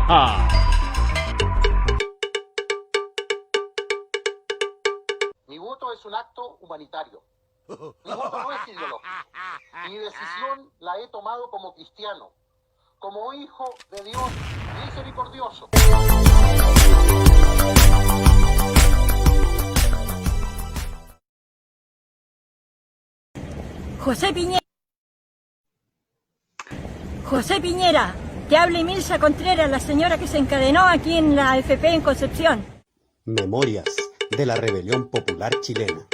Mi voto es un acto humanitario. Mi voto no es ideológico. Mi decisión la he tomado como cristiano, como hijo de Dios misericordioso. José Piñera, te habla Emilza Contreras, la señora que se encadenó aquí en la AFP en Concepción. Memorias de la Rebelión Popular Chilena.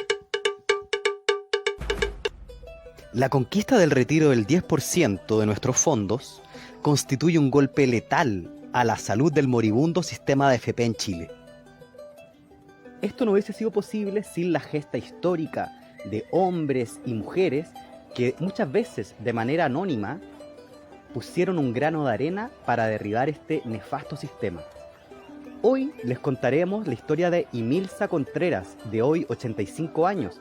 La conquista del retiro del 10% de nuestros fondos constituye un golpe letal a la salud del moribundo sistema de AFP en Chile. Esto no hubiese sido posible sin la gesta histórica de hombres y mujeres que muchas veces de manera anónima pusieron un grano de arena para derribar este nefasto sistema. Hoy les contaremos la historia de Emilza Contreras, de hoy 85 años,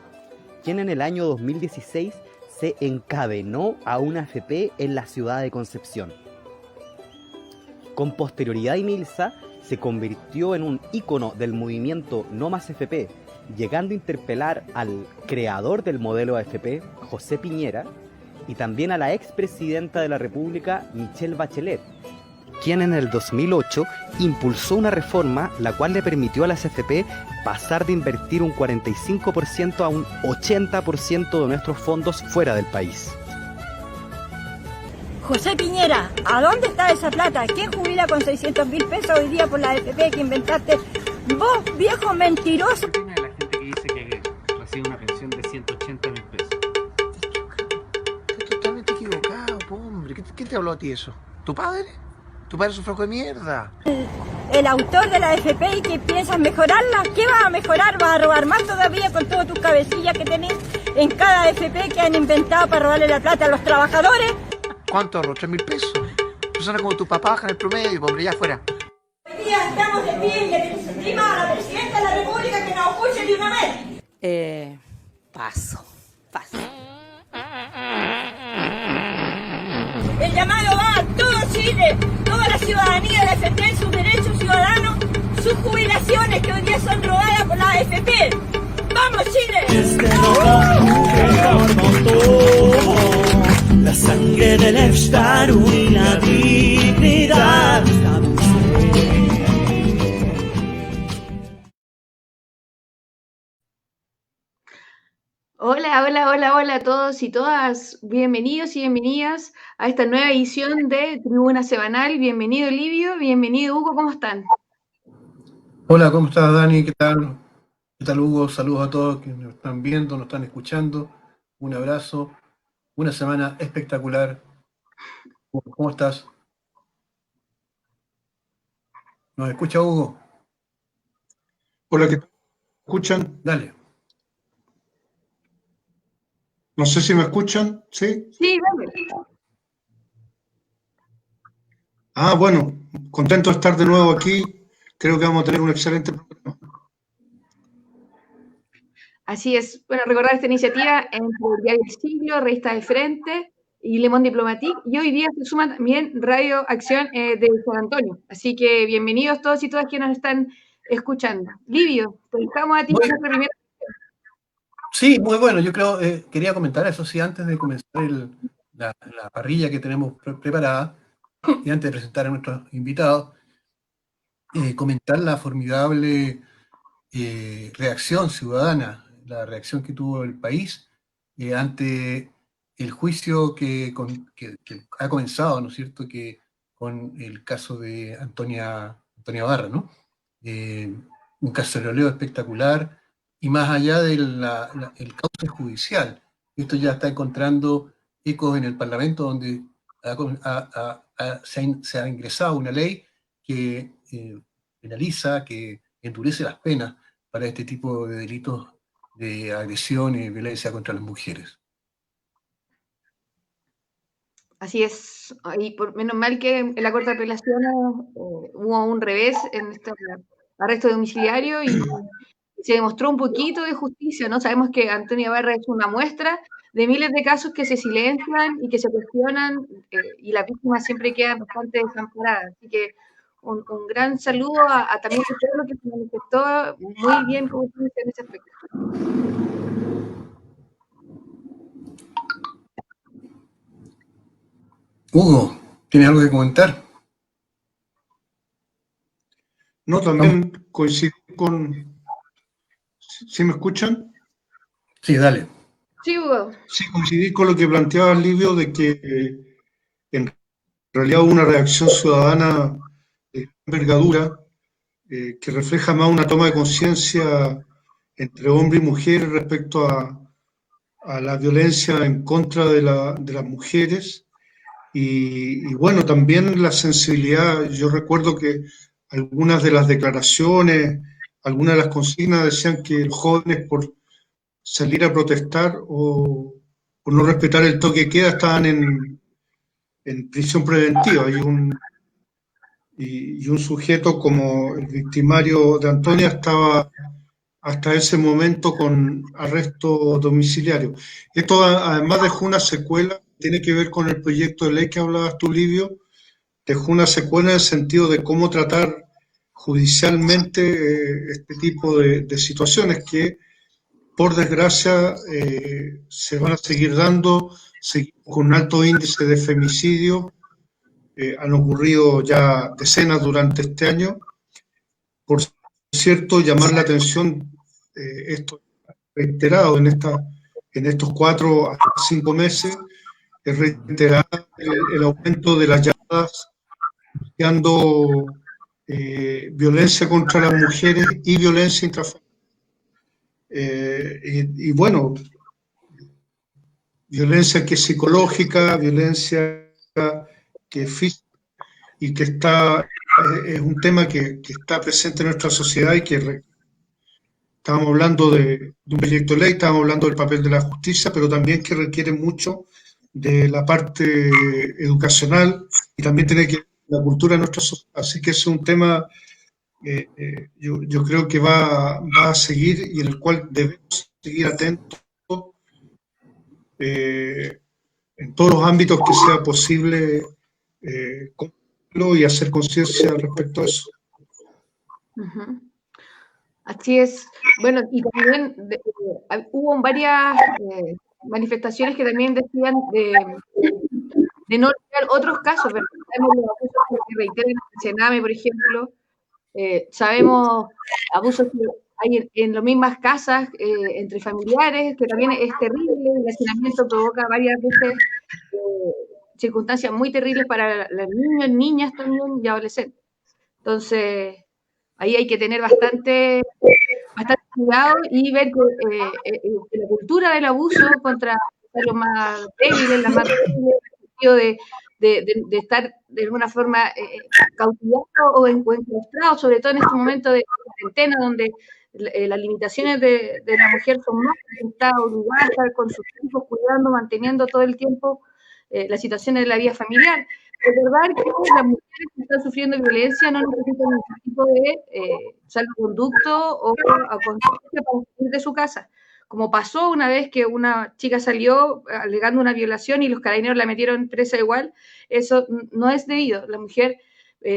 quien en el año 2016 se encadenó a una AFP en la ciudad de Concepción. Con posterioridad, Emilza se convirtió en un ícono del movimiento No Más AFP, llegando a interpelar al creador del modelo AFP, José Piñera, y también a la expresidenta de la República, Michelle Bachelet, quien en el 2008 impulsó una reforma la cual le permitió a las AFP pasar de invertir un 45% a un 80% de nuestros fondos fuera del país. José Piñera, ¿a dónde está esa plata? ¿Quién jubila con 600.000 pesos hoy día por la AFP que inventaste? Vos, viejo mentiroso. ¿Qué opina de la gente que dice que recibe una pensión de 180.000 pesos? Estás totalmente equivocado, hombre. ¿Quién te habló a ti eso? ¿Tu padre? ¿Tu padre es un flaco de mierda? El autor de la AFP y que piensas mejorarla, ¿qué vas a mejorar? ¿Vas a robar más todavía con todas tus cabecillas que tenés en cada AFP que han inventado para robarle la plata a los trabajadores? ¿Cuánto ahorro? ¿3.000 pesos? Personas como tu papá bajan el promedio, hombre, ya afuera. Hoy día estamos de pie y le pedimos a la Presidenta de la República que nos escuche de una vez. Paso. El llamado va a todo Chile, toda la ciudadanía de defender sus derechos ciudadanos, sus jubilaciones que hoy día son robadas por la AFP. ¡Vamos, Chile! La sangre del Estado y la dignidad. Hola a todos y todas. Bienvenidos y bienvenidas a esta nueva edición de Tribuna Semanal. Bienvenido, Livio. Bienvenido, Hugo. ¿Cómo están? Hola, ¿cómo estás, Dani? ¿Qué tal? ¿Qué tal, Hugo? Saludos a todos que nos están viendo, nos están escuchando. Un abrazo. Una semana espectacular. ¿Cómo estás? ¿Nos escucha, Hugo? Hola, ¿qué tal? ¿Me escuchan? Dale. No sé si me escuchan, ¿sí? Sí, dale. Bueno, contento de estar de nuevo aquí. Creo que vamos a tener un excelente programa. Así es. Bueno, recordar esta iniciativa entre el Diario El Siglo, Revista de Frente y Le Monde Diplomatique. Y hoy día se suma también Radio Acción de San Antonio. Así que bienvenidos todos y todas que nos están escuchando. Livio, te dejamos a ti para la primera. Sí, muy bueno. Yo creo, quería comentar eso sí, antes de comenzar la parrilla que tenemos preparada y antes de presentar a nuestros invitados, comentar la formidable reacción ciudadana, la reacción que tuvo el país ante el juicio que ha comenzado, ¿no es cierto?, que con el caso de Antonia Barra, ¿no? Un caceroleo espectacular, y más allá del cauce judicial. Esto ya está encontrando ecos en el Parlamento, donde se ha ingresado una ley que penaliza, que endurece las penas para este tipo de delitos de agresión y violencia contra las mujeres. Así es, y menos mal que en la Corte de Apelaciones hubo un revés en este arresto domiciliario y se demostró un poquito de justicia, ¿no? Sabemos que Antonia Barra es una muestra de miles de casos que se silencian y que se cuestionan y las víctimas siempre quedan bastante desamparadas. Así que un gran saludo a también a todo lo que se manifestó muy bien, como tú dices, en ese aspecto. Hugo, ¿tienes algo que comentar? No, también coincido con... ¿Sí me escuchan? Sí, dale. Sí, Hugo. Sí, coincidí con lo que planteaba Livio de que en realidad hubo una reacción ciudadana de envergadura que refleja más una toma de conciencia entre hombre y mujer respecto a la violencia en contra de las mujeres y bueno, también la sensibilidad. Yo recuerdo que algunas de las declaraciones, algunas de las consignas decían que los jóvenes por salir a protestar o por no respetar el toque de queda estaban en prisión preventiva y un sujeto como el victimario de Antonia estaba hasta ese momento con arresto domiciliario. Esto además dejó una secuela, tiene que ver con el proyecto de ley que hablabas tú, Livio, dejó una secuela en el sentido de cómo tratar judicialmente este tipo de situaciones que, por desgracia, se van a seguir dando, con un alto índice de femicidio. Han ocurrido ya decenas durante este año. Por cierto, llamar la atención, esto reiterado en estos 4 a 5 meses, es reiterar el aumento de las llamadas denunciando violencia contra las mujeres y violencia intrafamiliar. Y bueno, violencia que es psicológica, violencia que es física y que es un tema que está presente en nuestra sociedad y que estábamos hablando de un proyecto de ley, estábamos hablando del papel de la justicia, pero también que requiere mucho de la parte educacional y también tiene que ver con la cultura de nuestra sociedad. Así que es un tema, yo creo que va a seguir y en el cual debemos seguir atentos en todos los ámbitos que sea posible y hacer conciencia respecto a eso. Uh-huh. Así es. Bueno, y también hubo varias manifestaciones que también decían de no olvidar otros casos, ¿verdad? Sabemos los abusos que se reiteran en el Sename, por ejemplo. Sabemos abusos que hay en las mismas casas entre familiares, que también es terrible. El hacinamiento provoca varias veces circunstancias muy terribles para los niños, niñas también y adolescentes. Entonces, ahí hay que tener bastante cuidado y ver que la cultura del abuso contra los más débiles, las más débiles, en el sentido de estar de alguna forma cautivados o enclaustrados, sobre todo en este momento de cuarentena, donde las limitaciones de la mujer son más, que está obligada a estar con sus hijos, cuidando, manteniendo todo el tiempo las situaciones de la vida familiar. Recordar que las mujeres que están sufriendo violencia no necesitan ningún tipo de salvoconducto o conciencia para salir de su casa. Como pasó una vez que una chica salió alegando una violación y los carabineros la metieron presa igual, eso no es debido. La mujer,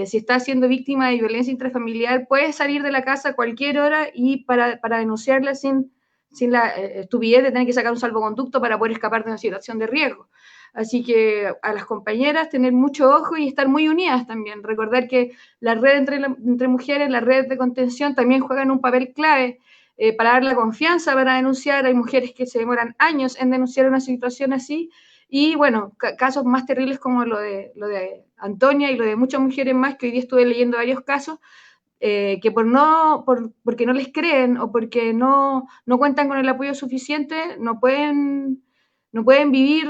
si está siendo víctima de violencia intrafamiliar, puede salir de la casa a cualquier hora y para denunciarla sin la estupidez de tener que sacar un salvoconducto para poder escapar de una situación de riesgo. Así que a las compañeras tener mucho ojo y estar muy unidas también. Recordar que la red entre mujeres, la red de contención también juegan un papel clave para dar la confianza para denunciar. Hay mujeres que se demoran años en denunciar una situación así. Y bueno, casos más terribles como lo de Antonia y lo de muchas mujeres más, que hoy día estuve leyendo varios casos, que porque no les creen o porque no cuentan con el apoyo suficiente, no pueden vivir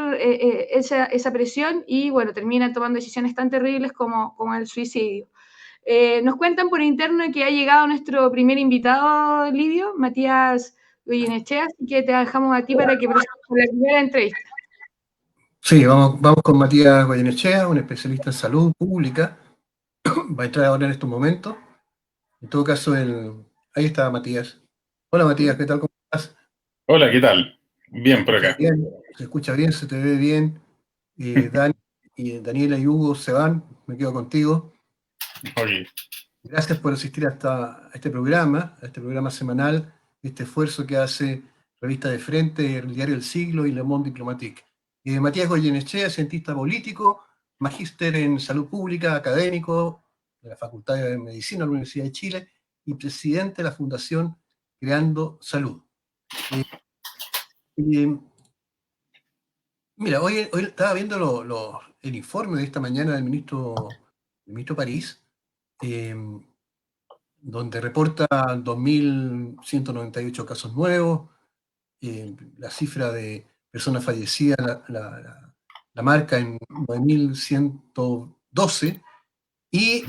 esa presión y, bueno, terminan tomando decisiones tan terribles como el suicidio. Nos cuentan por interno que ha llegado nuestro primer invitado, Livio, Matías Goyenechea, así que te dejamos a ti para que presentes la primera entrevista. Sí, vamos con Matías Goyenechea, un especialista en salud pública. Va a entrar ahora en estos momentos. En todo caso, ahí está Matías. Hola Matías, ¿qué tal? ¿Cómo estás? Hola, ¿qué tal? Bien por acá. Bien, se escucha bien, se te ve bien. Daniela y Hugo se van, me quedo contigo. Ok. Gracias por asistir a este programa semanal, este esfuerzo que hace Revista de Frente, el Diario El Siglo y Le Monde Diplomatique. Matías Goyenechea, cientista político, magíster en salud pública, académico de la Facultad de Medicina de la Universidad de Chile y presidente de la Fundación Creando Salud. Mira, hoy estaba viendo el informe de esta mañana del ministro París, donde reporta 2.198 casos nuevos, la cifra de personas fallecidas la marca en 9.112, y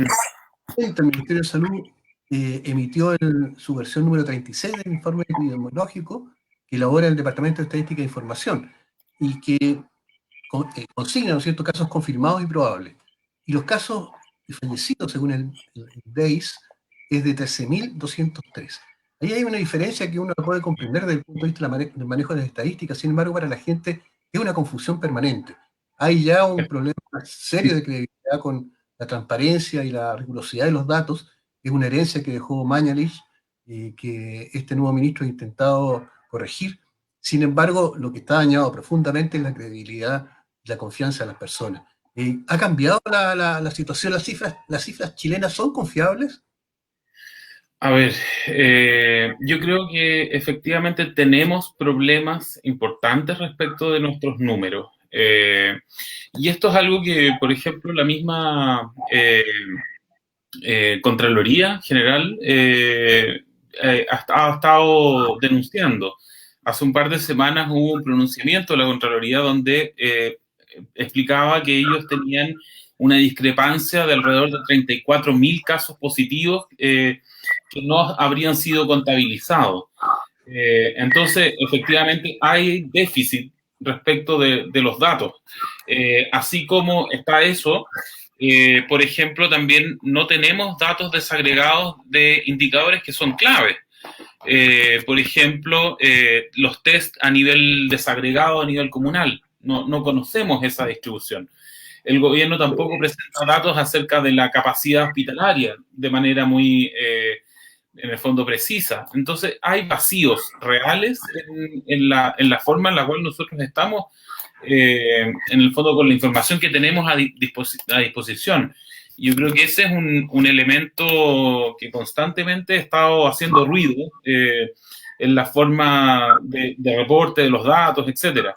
el Ministerio de Salud emitió su versión número 36 del informe epidemiológico que elabora el Departamento de Estadística e Información, y que consigna, ¿no es cierto?, casos confirmados y probables. Y los casos fallecidos, según el DEIS, es de 13.203. Ahí hay una diferencia que uno puede comprender desde el punto de vista del manejo de las estadísticas. Sin embargo, para la gente es una confusión permanente. Hay ya un problema serio de credibilidad con la transparencia y la rigurosidad de los datos. Es una herencia que dejó Mañalich, que este nuevo ministro ha intentado corregir. Sin embargo, lo que está dañado profundamente es la credibilidad y la confianza de las personas. ¿Ha cambiado la situación? ¿Las cifras chilenas son confiables? A ver, yo creo que efectivamente tenemos problemas importantes respecto de nuestros números. Y esto es algo que, por ejemplo, la misma Contraloría General ha estado denunciando. Hace un par de semanas hubo un pronunciamiento de la Contraloría donde explicaba que ellos tenían una discrepancia de alrededor de 34.000 casos positivos que no habrían sido contabilizados. Entonces, efectivamente, hay déficit respecto de los datos. Así como está eso, por ejemplo, también no tenemos datos desagregados de indicadores que son claves. Por ejemplo, los test a nivel desagregado, a nivel comunal. No conocemos esa distribución. El gobierno tampoco presenta datos acerca de la capacidad hospitalaria de manera muy, en el fondo, precisa. Entonces, hay vacíos reales en la forma en la cual nosotros estamos, en el fondo, con la información que tenemos a disposición. Yo creo que ese es un elemento que constantemente ha estado haciendo ruido en la forma de reporte de los datos, etcétera.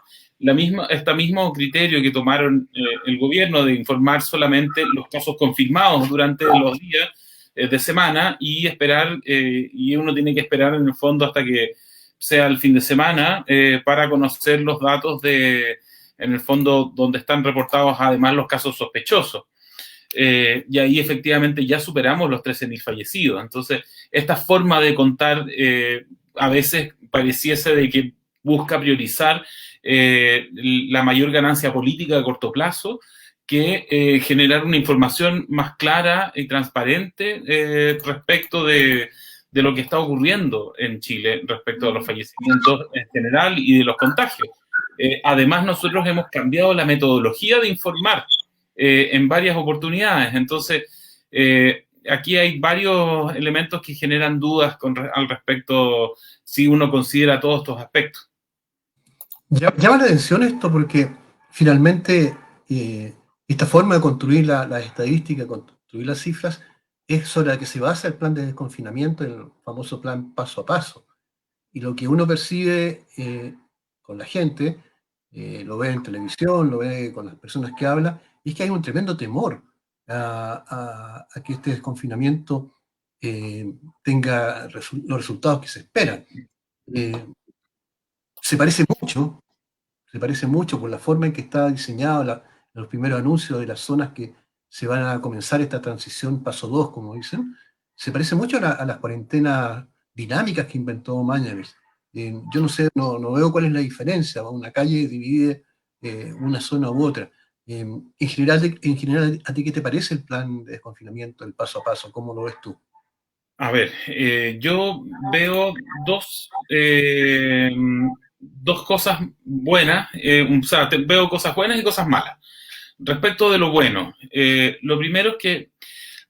Este mismo criterio que tomaron el gobierno de informar solamente los casos confirmados durante los días de semana y esperar, y uno tiene que esperar en el fondo hasta que sea el fin de semana para conocer los datos en el fondo, donde están reportados además los casos sospechosos. Y ahí efectivamente ya superamos los 13.000 fallecidos. Entonces, esta forma de contar a veces pareciese de que busca priorizar la mayor ganancia política a corto plazo que generar una información más clara y transparente respecto de lo que está ocurriendo en Chile respecto a los fallecimientos en general y de los contagios. Además, nosotros hemos cambiado la metodología de informar en varias oportunidades. Entonces, aquí hay varios elementos que generan dudas al respecto si uno considera todos estos aspectos. Llama la atención esto porque finalmente esta forma de construir las estadísticas, construir las cifras, es sobre la que se basa el plan de desconfinamiento, el famoso plan paso a paso. Y lo que uno percibe con la gente, lo ve en televisión, lo ve con las personas que hablan, es que hay un tremendo temor a que este desconfinamiento tenga los resultados que se esperan. Se parece mucho por la forma en que está diseñado los primeros anuncios de las zonas que se van a comenzar esta transición paso 2, como dicen. Se parece mucho a las cuarentenas dinámicas que inventó Mañalich. Yo no sé, no veo cuál es la diferencia. Una calle divide una zona u otra. En general, ¿a ti qué te parece el plan de desconfinamiento, el paso a paso? ¿Cómo lo ves tú? A ver, yo veo dos cosas buenas, o sea, veo cosas buenas y cosas malas. Respecto de lo bueno, lo primero es que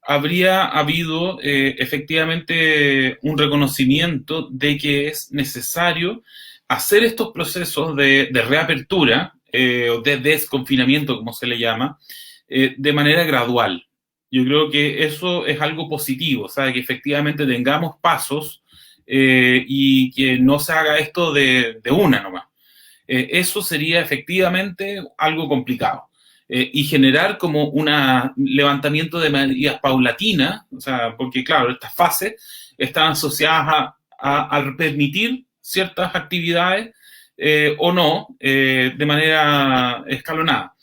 habría habido efectivamente un reconocimiento de que es necesario hacer estos procesos de reapertura o de desconfinamiento, como se le llama, de manera gradual. Yo creo que eso es algo positivo, o sea, que efectivamente tengamos pasos y que no se haga esto de una nomás. Eso sería efectivamente algo complicado. Y generar como un levantamiento de medidas paulatinas, o sea, porque claro, estas fases están asociadas a permitir ciertas actividades o no, de manera escalonada.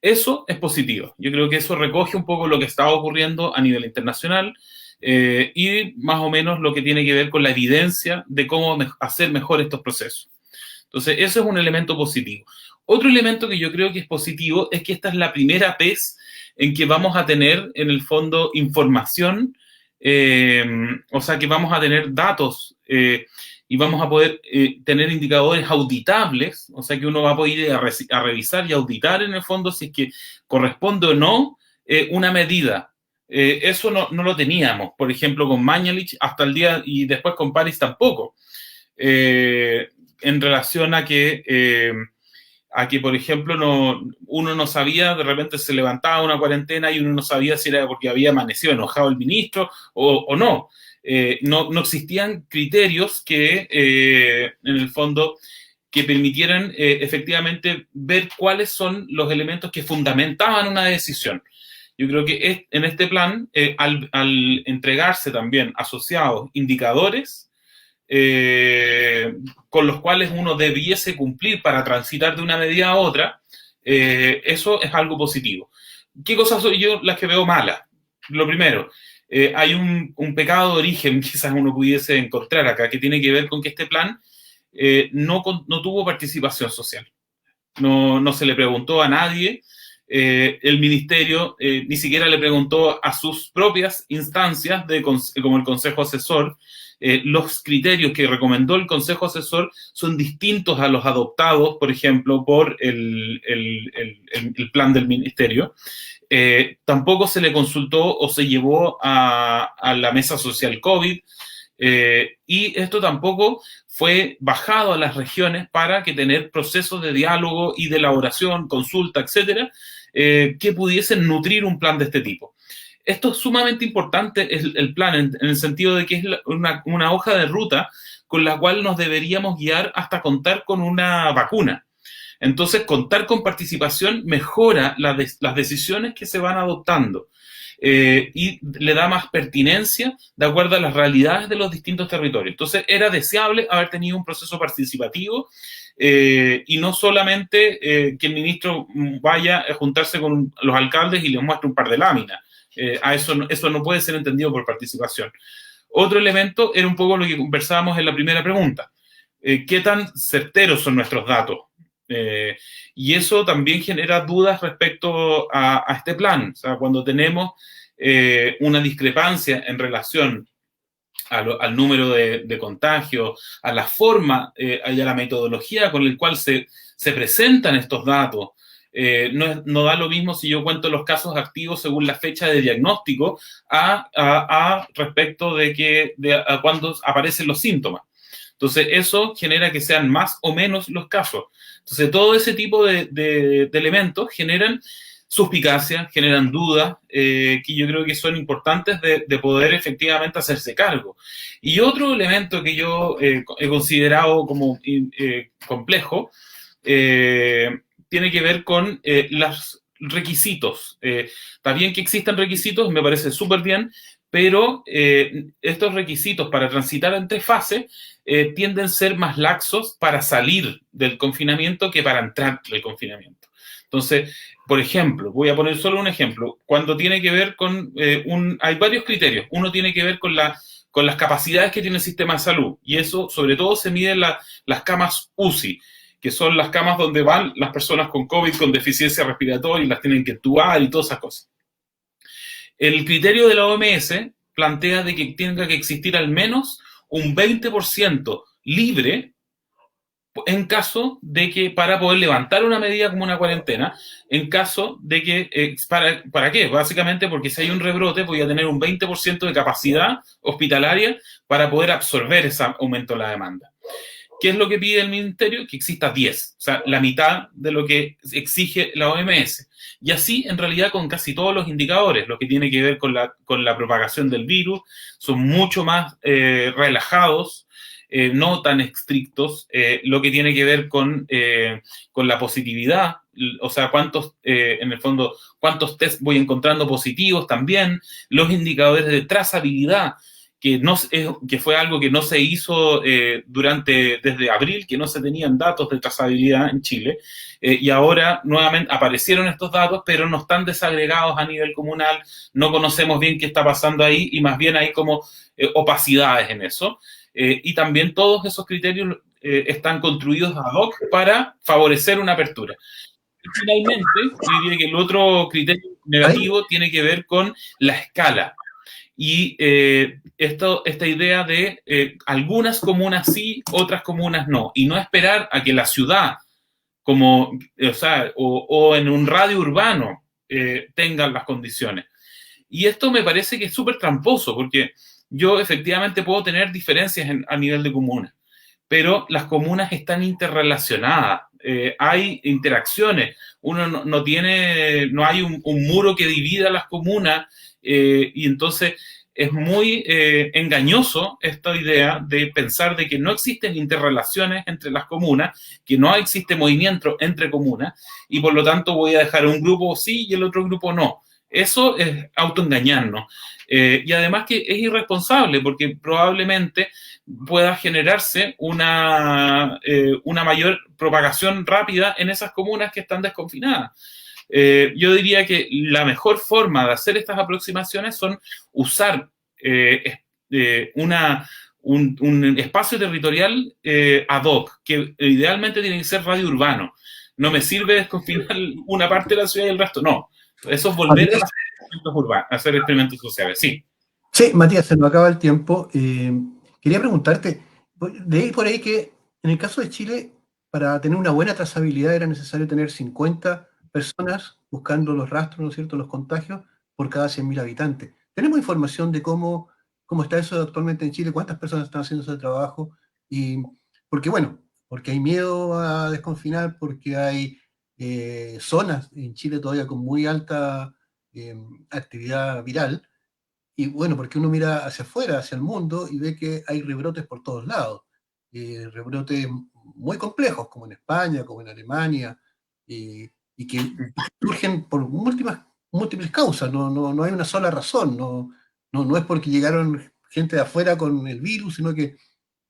Eso es positivo. Yo creo que eso recoge un poco lo que está ocurriendo a nivel internacional y más o menos lo que tiene que ver con la evidencia de cómo hacer mejor estos procesos. Entonces, eso es un elemento positivo. Otro elemento que yo creo que es positivo es que esta es la primera vez en que vamos a tener, en el fondo, información, o sea, que vamos a tener datos y vamos a poder tener indicadores auditables, o sea, que uno va a poder ir a revisar y auditar, en el fondo, si es que corresponde o no una medida. Eso no lo teníamos, por ejemplo, con Mañalich hasta el día, y después con París tampoco, en relación a que, por ejemplo, uno no sabía, de repente se levantaba una cuarentena y uno no sabía si era porque había amanecido enojado el ministro o no. No existían criterios que, en el fondo, que permitieran efectivamente ver cuáles son los elementos que fundamentaban una decisión. Yo creo que en este plan, al entregarse también asociados indicadores, con los cuales uno debiese cumplir para transitar de una medida a otra, eso es algo positivo. ¿Qué cosas soy yo las que veo malas? Lo primero, hay un pecado de origen, quizás uno pudiese encontrar acá, que tiene que ver con que este plan no tuvo participación social. No se le preguntó a nadie. El ministerio ni siquiera le preguntó a sus propias instancias, como el Consejo Asesor. Los criterios que recomendó el Consejo Asesor son distintos a los adoptados, por ejemplo, por el plan del ministerio. Tampoco se le consultó o se llevó a la mesa social COVID, y esto tampoco fue bajado a las regiones para que tener procesos de diálogo y de elaboración, consulta, etcétera, que pudiesen nutrir un plan de este tipo. Esto es sumamente importante, el plan, en el sentido de que es una hoja de ruta con la cual nos deberíamos guiar hasta contar con una vacuna. Entonces, contar con participación mejora las decisiones que se van adoptando y le da más pertinencia de acuerdo a las realidades de los distintos territorios. Entonces, era deseable haber tenido un proceso participativo y no solamente que el ministro vaya a juntarse con los alcaldes y les muestre un par de láminas. Eso no puede ser entendido por participación. Otro elemento era un poco lo que conversábamos en la primera pregunta. ¿Qué tan certeros son nuestros datos? Y eso también genera dudas respecto a este plan. O sea, cuando tenemos una discrepancia en relación al número de contagios, a la forma y a la metodología con la cual se presentan estos datos, no da lo mismo si yo cuento los casos activos según la fecha de diagnóstico respecto de cuándo aparecen los síntomas. Entonces, eso genera que sean más o menos los casos. Entonces, todo ese tipo de elementos generan suspicacia, generan dudas, que yo creo que son importantes de poder efectivamente hacerse cargo. Y otro elemento que yo he considerado como complejo, tiene que ver con los requisitos. Está bien que existan requisitos, me parece súper bien, pero estos requisitos para transitar entre fases tienden a ser más laxos para salir del confinamiento que para entrar del confinamiento. Entonces, por ejemplo, voy a poner solo un ejemplo. Cuando tiene que ver con hay varios criterios. Uno tiene que ver con las capacidades que tiene el sistema de salud, y eso sobre todo se mide en las camas UCI, que son las camas donde van las personas con COVID, con deficiencia respiratoria, y las tienen que entubar y todas esas cosas. El criterio de la OMS plantea de que tenga que existir al menos un 20% libre en caso de que, para poder levantar una medida como una cuarentena, en caso de que, ¿para qué? Básicamente porque si hay un rebrote voy a tener un 20% de capacidad hospitalaria para poder absorber ese aumento de la demanda. ¿Qué es lo que pide el Ministerio? Que exista 10, o sea, la mitad de lo que exige la OMS. Y así, en realidad, con casi todos los indicadores, lo que tiene que ver con la propagación del virus, son mucho más relajados, no tan estrictos, lo que tiene que ver con la positividad, o sea, en el fondo, cuántos test voy encontrando positivos también, los indicadores de trazabilidad, que fue algo que no se hizo desde abril, que no se tenían datos de trazabilidad en Chile, y ahora nuevamente aparecieron estos datos, pero no están desagregados a nivel comunal, no conocemos bien qué está pasando ahí, y más bien hay como opacidades en eso, y también todos esos criterios están construidos ad hoc para favorecer una apertura. Y finalmente, yo diría que el otro criterio negativo tiene que ver con la escala. Y esta idea de algunas comunas sí, otras comunas no, y no esperar a que la ciudad, o en un radio urbano, tengan las condiciones. Y esto me parece que es súper tramposo, porque yo efectivamente puedo tener diferencias a nivel de comunas, pero las comunas están interrelacionadas, hay interacciones, uno no hay un muro que divida las comunas, y entonces es muy engañoso esta idea de pensar de que no existen interrelaciones entre las comunas, que no existe movimiento entre comunas, y por lo tanto voy a dejar un grupo sí y el otro grupo no. Eso es autoengañarnos. Y además que es irresponsable, porque probablemente pueda generarse una mayor propagación rápida en esas comunas que están desconfinadas. Yo diría que la mejor forma de hacer estas aproximaciones son usar un espacio territorial ad hoc, que idealmente tiene que ser radio urbano. No me sirve desconfinar una parte de la ciudad y el resto, no. Eso es volver a hacer experimentos urbanos, a hacer experimentos sociales, sí. Sí, Matías, se nos acaba el tiempo. Quería preguntarte, leí por ahí que en el caso de Chile, para tener una buena trazabilidad era necesario tener 50 personas buscando los rastros, ¿no es cierto?, los contagios por cada 100.000 habitantes. ¿Tenemos información de cómo está eso actualmente en Chile? ¿Cuántas personas están haciendo ese trabajo? Y porque hay miedo a desconfinar, porque hay zonas en Chile todavía con muy alta actividad viral, y bueno, porque uno mira hacia afuera, hacia el mundo, y ve que hay rebrotes por todos lados, rebrotes muy complejos, como en España, como en Alemania, y que surgen por múltiples causas, no hay una sola razón, no es porque llegaron gente de afuera con el virus, sino que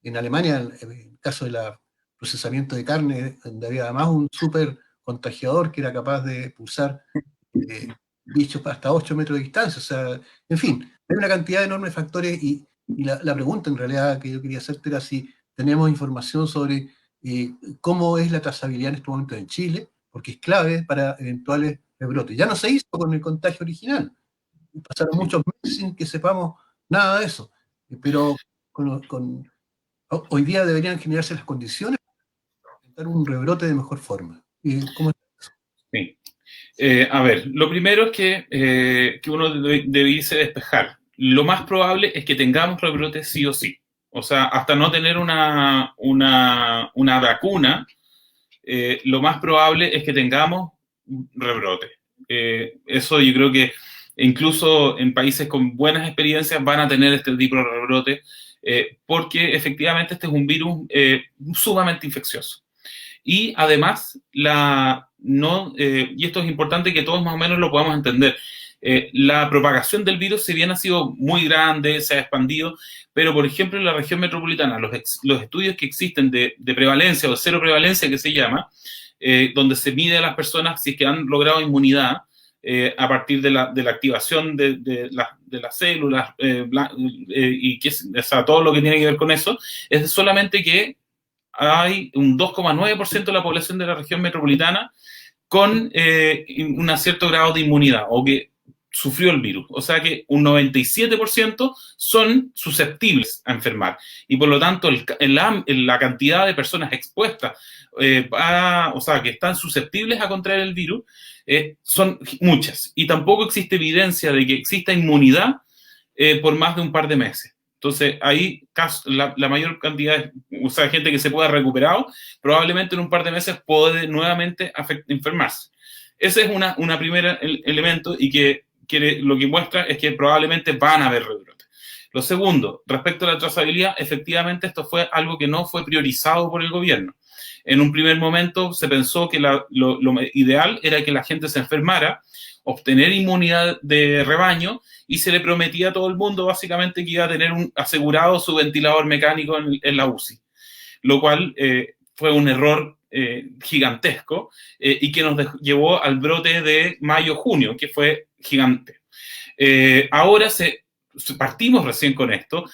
en Alemania, en el caso del procesamiento de carne, donde había además un súper contagiador que era capaz de pulsar bichos hasta 8 metros de distancia, o sea, en fin, hay una cantidad enorme de factores, y la pregunta en realidad que yo quería hacerte era si tenemos información sobre cómo es la trazabilidad en este momento en Chile, porque es clave para eventuales rebrotes. Ya no se hizo con el contagio original, pasaron muchos meses sin que sepamos nada de eso, pero hoy día deberían generarse las condiciones para intentar un rebrote de mejor forma. ¿Cómo está eso? Sí. A ver, lo primero es que uno debiese despejar. Lo más probable es que tengamos rebrotes sí o sí. O sea, hasta no tener una vacuna, lo más probable es que tengamos rebrotes. Eso yo creo que incluso en países con buenas experiencias van a tener este tipo de rebrotes, porque efectivamente este es un virus sumamente infeccioso. Y además, y esto es importante que todos más o menos lo podamos entender, la propagación del virus, si bien ha sido muy grande, se ha expandido, pero por ejemplo en la región metropolitana, los estudios que existen de prevalencia o cero prevalencia que se llama, donde se mide a las personas si es que han logrado inmunidad a partir de la activación de las células y todo lo que tiene que ver con eso, es solamente que hay un 2,9% de la población de la región metropolitana con un cierto grado de inmunidad, o que sufrió el virus. O sea que un 97% son susceptibles a enfermar. Y por lo tanto, la cantidad de personas expuestas, o sea, que están susceptibles a contraer el virus, son muchas. Y tampoco existe evidencia de que exista inmunidad por más de un par de meses. Entonces, ahí la mayor cantidad, o sea, gente que se pueda recuperado, probablemente en un par de meses puede nuevamente enfermarse. Ese es un primer elemento y que lo que muestra es que probablemente van a haber rebrotes. Lo segundo, respecto a la trazabilidad, efectivamente esto fue algo que no fue priorizado por el gobierno. En un primer momento se pensó que lo ideal era que la gente se enfermara, obtener inmunidad de rebaño, y se le prometía a todo el mundo básicamente que iba a tener asegurado su ventilador mecánico en la UCI, lo cual fue un error gigantesco y que nos llevó al brote de mayo-junio, que fue gigante. Ahora partimos recién con esto,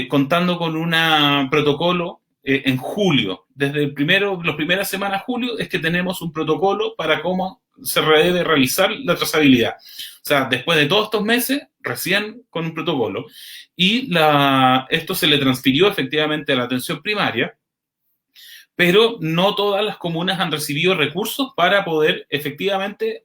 contando con un protocolo en julio. Desde las primeras semanas de julio es que tenemos un protocolo para cómo se debe realizar la trazabilidad. O sea, después de todos estos meses, recién con un protocolo. Y esto se le transfirió efectivamente a la atención primaria, pero no todas las comunas han recibido recursos para poder efectivamente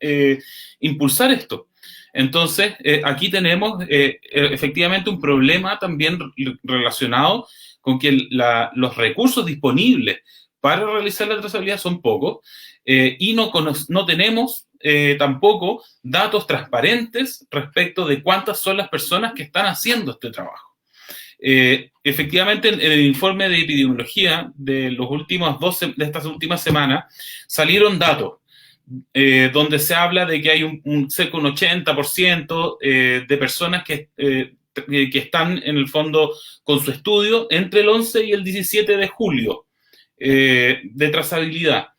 impulsar esto. Entonces, aquí tenemos efectivamente un problema también relacionado con que los recursos disponibles para realizar la trazabilidad son pocos y no tenemos tampoco datos transparentes respecto de cuántas son las personas que están haciendo este trabajo. Efectivamente, en el informe de epidemiología de estas últimas semanas salieron datos donde se habla de que hay cerca de un 80% de personas que están en el fondo con su estudio entre el 11 y el 17 de julio de trazabilidad.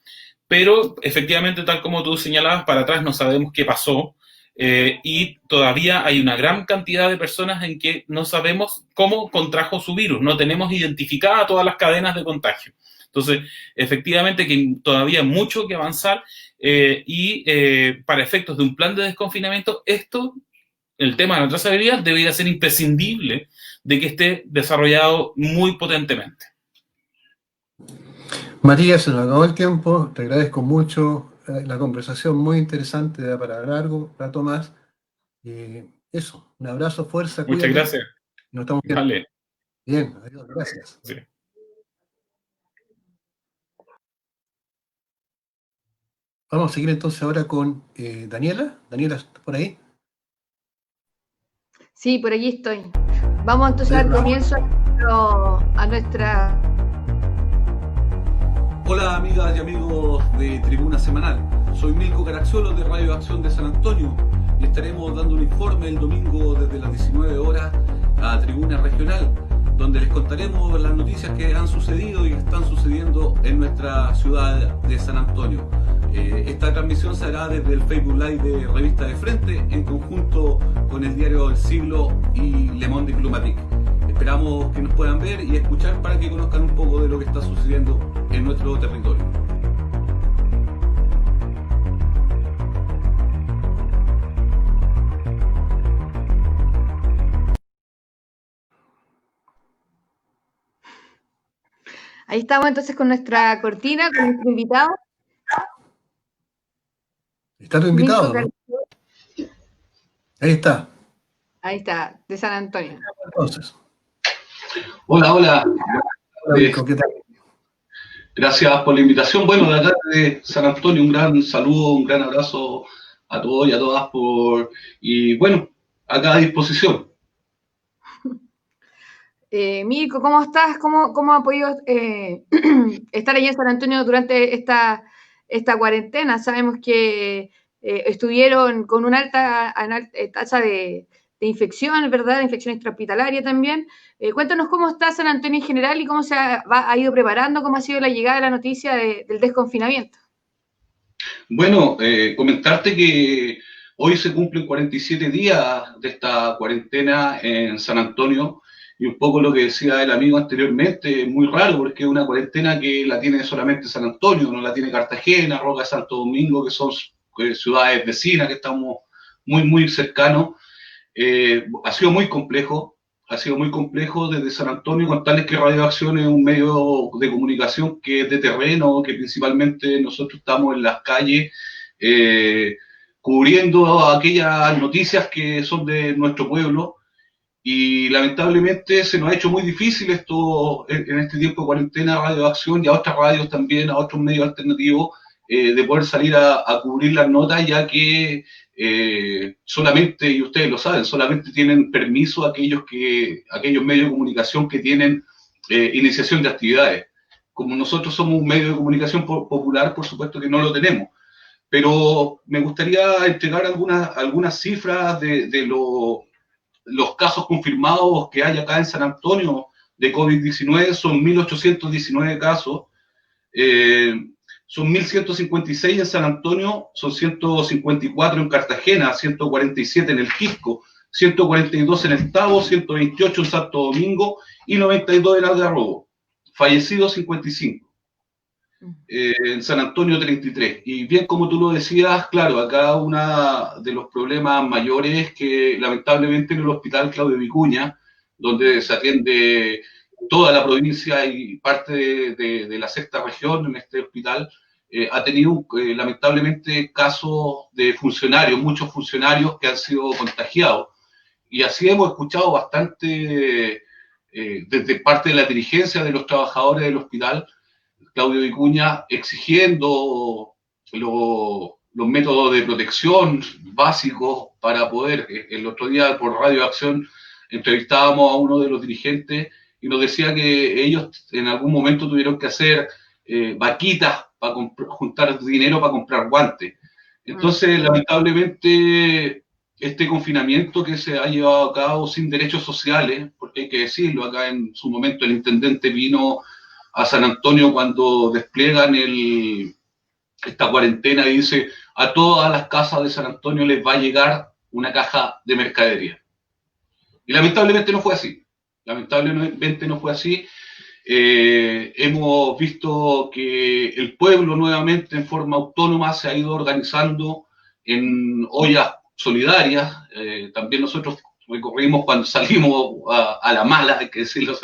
Pero efectivamente, tal como tú señalabas, para atrás no sabemos qué pasó y todavía hay una gran cantidad de personas en que no sabemos cómo contrajo su virus, no tenemos identificadas todas las cadenas de contagio. Entonces, efectivamente que todavía hay mucho que avanzar y para efectos de un plan de desconfinamiento, el tema de la trazabilidad debería ser imprescindible de que esté desarrollado muy potentemente. Matías, se nos acabó el tiempo, te agradezco mucho la conversación, muy interesante, da para largo rato más. Eso, un abrazo, fuerza. Muchas cuídate. gracias. Nos estamos viendo. Vale. Bien, adiós, gracias. Sí. Vamos a seguir entonces ahora con Daniela. Daniela, ¿estás por ahí? Sí, por allí estoy. Vamos entonces a dar comienzo a nuestra... Hola amigas y amigos de Tribuna Semanal, soy Milko Caracciolo de Radio Acción de San Antonio y estaremos dando un informe el domingo desde las 19 horas a Tribuna Regional, donde les contaremos las noticias que han sucedido y que están sucediendo en nuestra ciudad de San Antonio. Esta transmisión se hará desde el Facebook Live de Revista de Frente en conjunto con el Diario del Siglo y Le Monde Diplomatique. Esperamos que nos puedan ver y escuchar para que conozcan un poco de lo que está sucediendo en nuestro territorio. Ahí estamos entonces con nuestra cortina, con nuestro invitado. ¿Está tu invitado? ¿No? Ahí está. Ahí está, de San Antonio. Entonces. Hola. Hola, Milko, ¿qué tal? Gracias por la invitación. Bueno, de acá de San Antonio, un gran saludo, un gran abrazo a todos y a todas y bueno, acá a disposición. Milko, ¿cómo estás? ¿Cómo ha podido estar allí en San Antonio durante esta cuarentena? Sabemos que estuvieron con una alta tasa de infección, ¿verdad? De infección extrahospitalaria también. Cuéntanos cómo está San Antonio en general y cómo se ha ido preparando, cómo ha sido la llegada de la noticia del desconfinamiento. Bueno, comentarte que hoy se cumplen 47 días de esta cuarentena en San Antonio y un poco lo que decía el amigo anteriormente, muy raro porque es una cuarentena que la tiene solamente San Antonio, no la tiene Cartagena, Roca de Santo Domingo, que son ciudades vecinas que estamos muy cercano. Ha sido muy complejo desde San Antonio, contarles que Radio Acción es un medio de comunicación que es de terreno, que principalmente nosotros estamos en las calles cubriendo aquellas noticias que son de nuestro pueblo, y lamentablemente se nos ha hecho muy difícil esto en este tiempo de cuarentena, Radio Acción y a otras radios también, a otros medios alternativos, de poder salir a cubrir las notas, ya que solamente, y ustedes lo saben, solamente tienen permiso aquellos medios de comunicación que tienen iniciación de actividades. Como nosotros somos un medio de comunicación popular, por supuesto que no lo tenemos. Pero me gustaría entregar algunas cifras de los casos confirmados que hay acá en San Antonio de COVID-19. Son 1.819 casos. Son 1.156 en San Antonio, son 154 en Cartagena, 147 en El Quisco, 142 en El Tabo, 128 en Santo Domingo y 92 en Algarrobo. Fallecidos 55. En San Antonio 33. Y bien, como tú lo decías, claro, acá uno de los problemas mayores es que lamentablemente en el hospital Claudio Vicuña, donde se atiende toda la provincia y parte de la sexta región en este hospital, ha tenido lamentablemente casos de funcionarios, muchos funcionarios que han sido contagiados. Y así hemos escuchado bastante desde parte de la dirigencia de los trabajadores del hospital Claudio Vicuña exigiendo los métodos de protección básicos para poder. El otro día por Radio Acción entrevistábamos a uno de los dirigentes y nos decía que ellos en algún momento tuvieron que hacer vaquitas para juntar dinero para comprar guantes. Entonces, lamentablemente, este confinamiento que se ha llevado a cabo sin derechos sociales, porque hay que decirlo, acá en su momento el intendente vino a San Antonio cuando despliegan esta cuarentena y dice: a todas las casas de San Antonio les va a llegar una caja de mercadería. Y lamentablemente no fue así. Hemos visto que el pueblo nuevamente en forma autónoma se ha ido organizando en ollas solidarias. También nosotros recorrimos cuando salimos a la mala, hay que decirlo,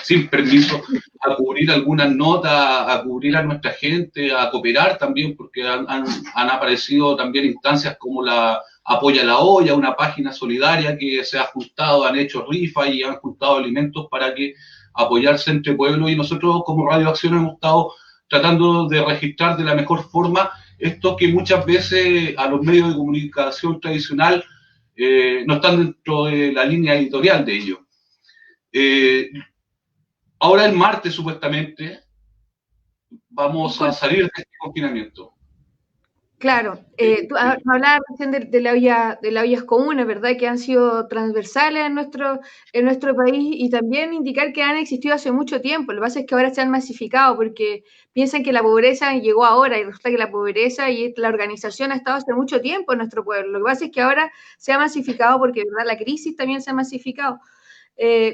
sin permiso, a cubrir algunas notas, a cubrir a nuestra gente, a cooperar también, porque han aparecido también instancias como la Apoya la Olla, una página solidaria que se ha juntado, han hecho rifas y han juntado alimentos para que apoyarse entre pueblos, y nosotros como Radio Acción hemos estado tratando de registrar de la mejor forma esto que muchas veces a los medios de comunicación tradicional no están dentro de la línea editorial de ellos. Ahora el martes supuestamente vamos a salir de este confinamiento. Claro, tú hablabas recién de las ollas comunes, ¿verdad? Que han sido transversales en nuestro país, y también indicar que han existido hace mucho tiempo. Lo que pasa es que ahora se han masificado porque piensan que la pobreza llegó ahora, y resulta que la pobreza y la organización ha estado hace mucho tiempo en nuestro pueblo. Lo que pasa es que ahora se ha masificado porque, ¿verdad?, la crisis también se ha masificado.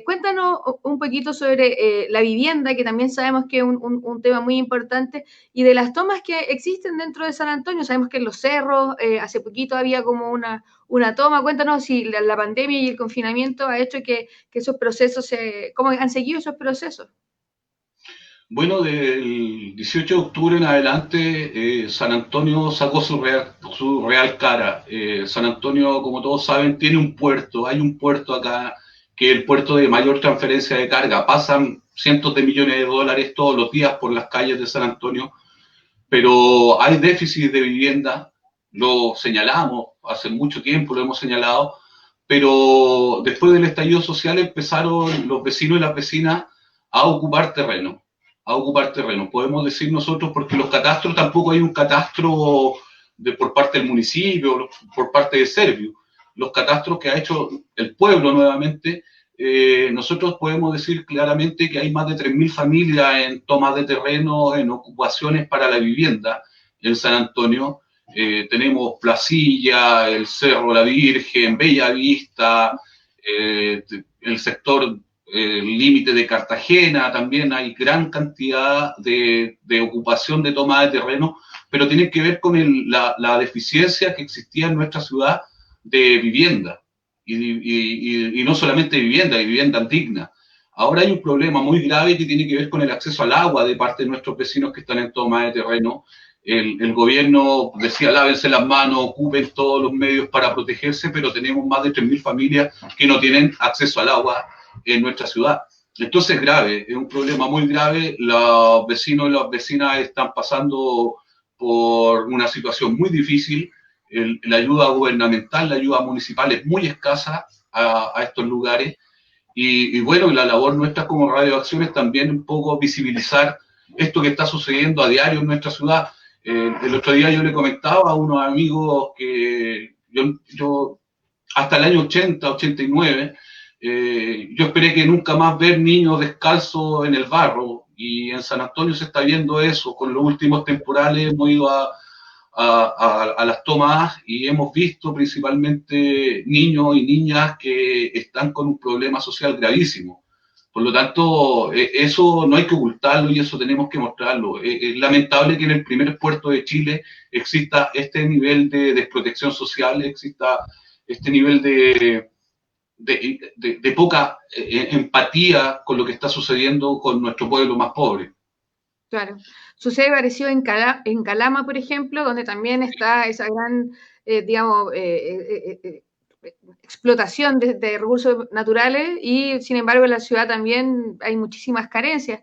Cuéntanos un poquito sobre la vivienda, que también sabemos que es un tema muy importante, y de las tomas que existen dentro de San Antonio. Sabemos que en los cerros hace poquito había como una toma. Cuéntanos si la pandemia y el confinamiento ha hecho que esos procesos, ¿cómo han seguido esos procesos? Bueno, del 18 de octubre en adelante, San Antonio sacó su real cara. San Antonio, como todos saben, tiene un puerto, hay un puerto acá, que es el puerto de mayor transferencia de carga. Pasan cientos de millones de dólares todos los días por las calles de San Antonio, pero hay déficit de vivienda, lo señalamos, hace mucho tiempo lo hemos señalado, pero después del estallido social empezaron los vecinos y las vecinas a ocupar terreno. Podemos decir nosotros, porque los catastros, tampoco hay un catastro por parte del municipio, por parte de Servio. Los catastros que ha hecho el pueblo nuevamente, nosotros podemos decir claramente que hay más de 3.000 familias en tomas de terreno, en ocupaciones para la vivienda en San Antonio. Tenemos Placilla, el Cerro La Virgen, Bella Vista, el sector límite de Cartagena, también hay gran cantidad de ocupación de toma de terreno, pero tiene que ver con la deficiencia que existía en nuestra ciudad de vivienda, y no solamente de vivienda digna. Ahora hay un problema muy grave que tiene que ver con el acceso al agua de parte de nuestros vecinos que están en toma de terreno. El gobierno decía, lávense las manos, ocupen todos los medios para protegerse, pero tenemos más de 3.000 familias que no tienen acceso al agua en nuestra ciudad. Entonces es grave, es un problema muy grave. Los vecinos y las vecinas están pasando por una situación muy difícil. La ayuda gubernamental, la ayuda municipal es muy escasa a estos lugares. Y bueno, la labor nuestra como Radio Acción es también un poco visibilizar esto que está sucediendo a diario en nuestra ciudad. El otro día yo le comentaba a unos amigos que yo hasta el año 80, 89, yo esperé que nunca más ver niños descalzos en el barro, y en San Antonio se está viendo eso. Con los últimos temporales hemos ido a las tomas y hemos visto principalmente niños y niñas que están con un problema social gravísimo. Por lo tanto, eso no hay que ocultarlo y eso tenemos que mostrarlo. Es lamentable que en el primer puerto de Chile exista este nivel de desprotección social, exista este nivel de poca empatía con lo que está sucediendo con nuestro pueblo más pobre. Claro. Sucede parecido en Calama, por ejemplo, donde también está esa gran, explotación de recursos naturales, y sin embargo en la ciudad también hay muchísimas carencias.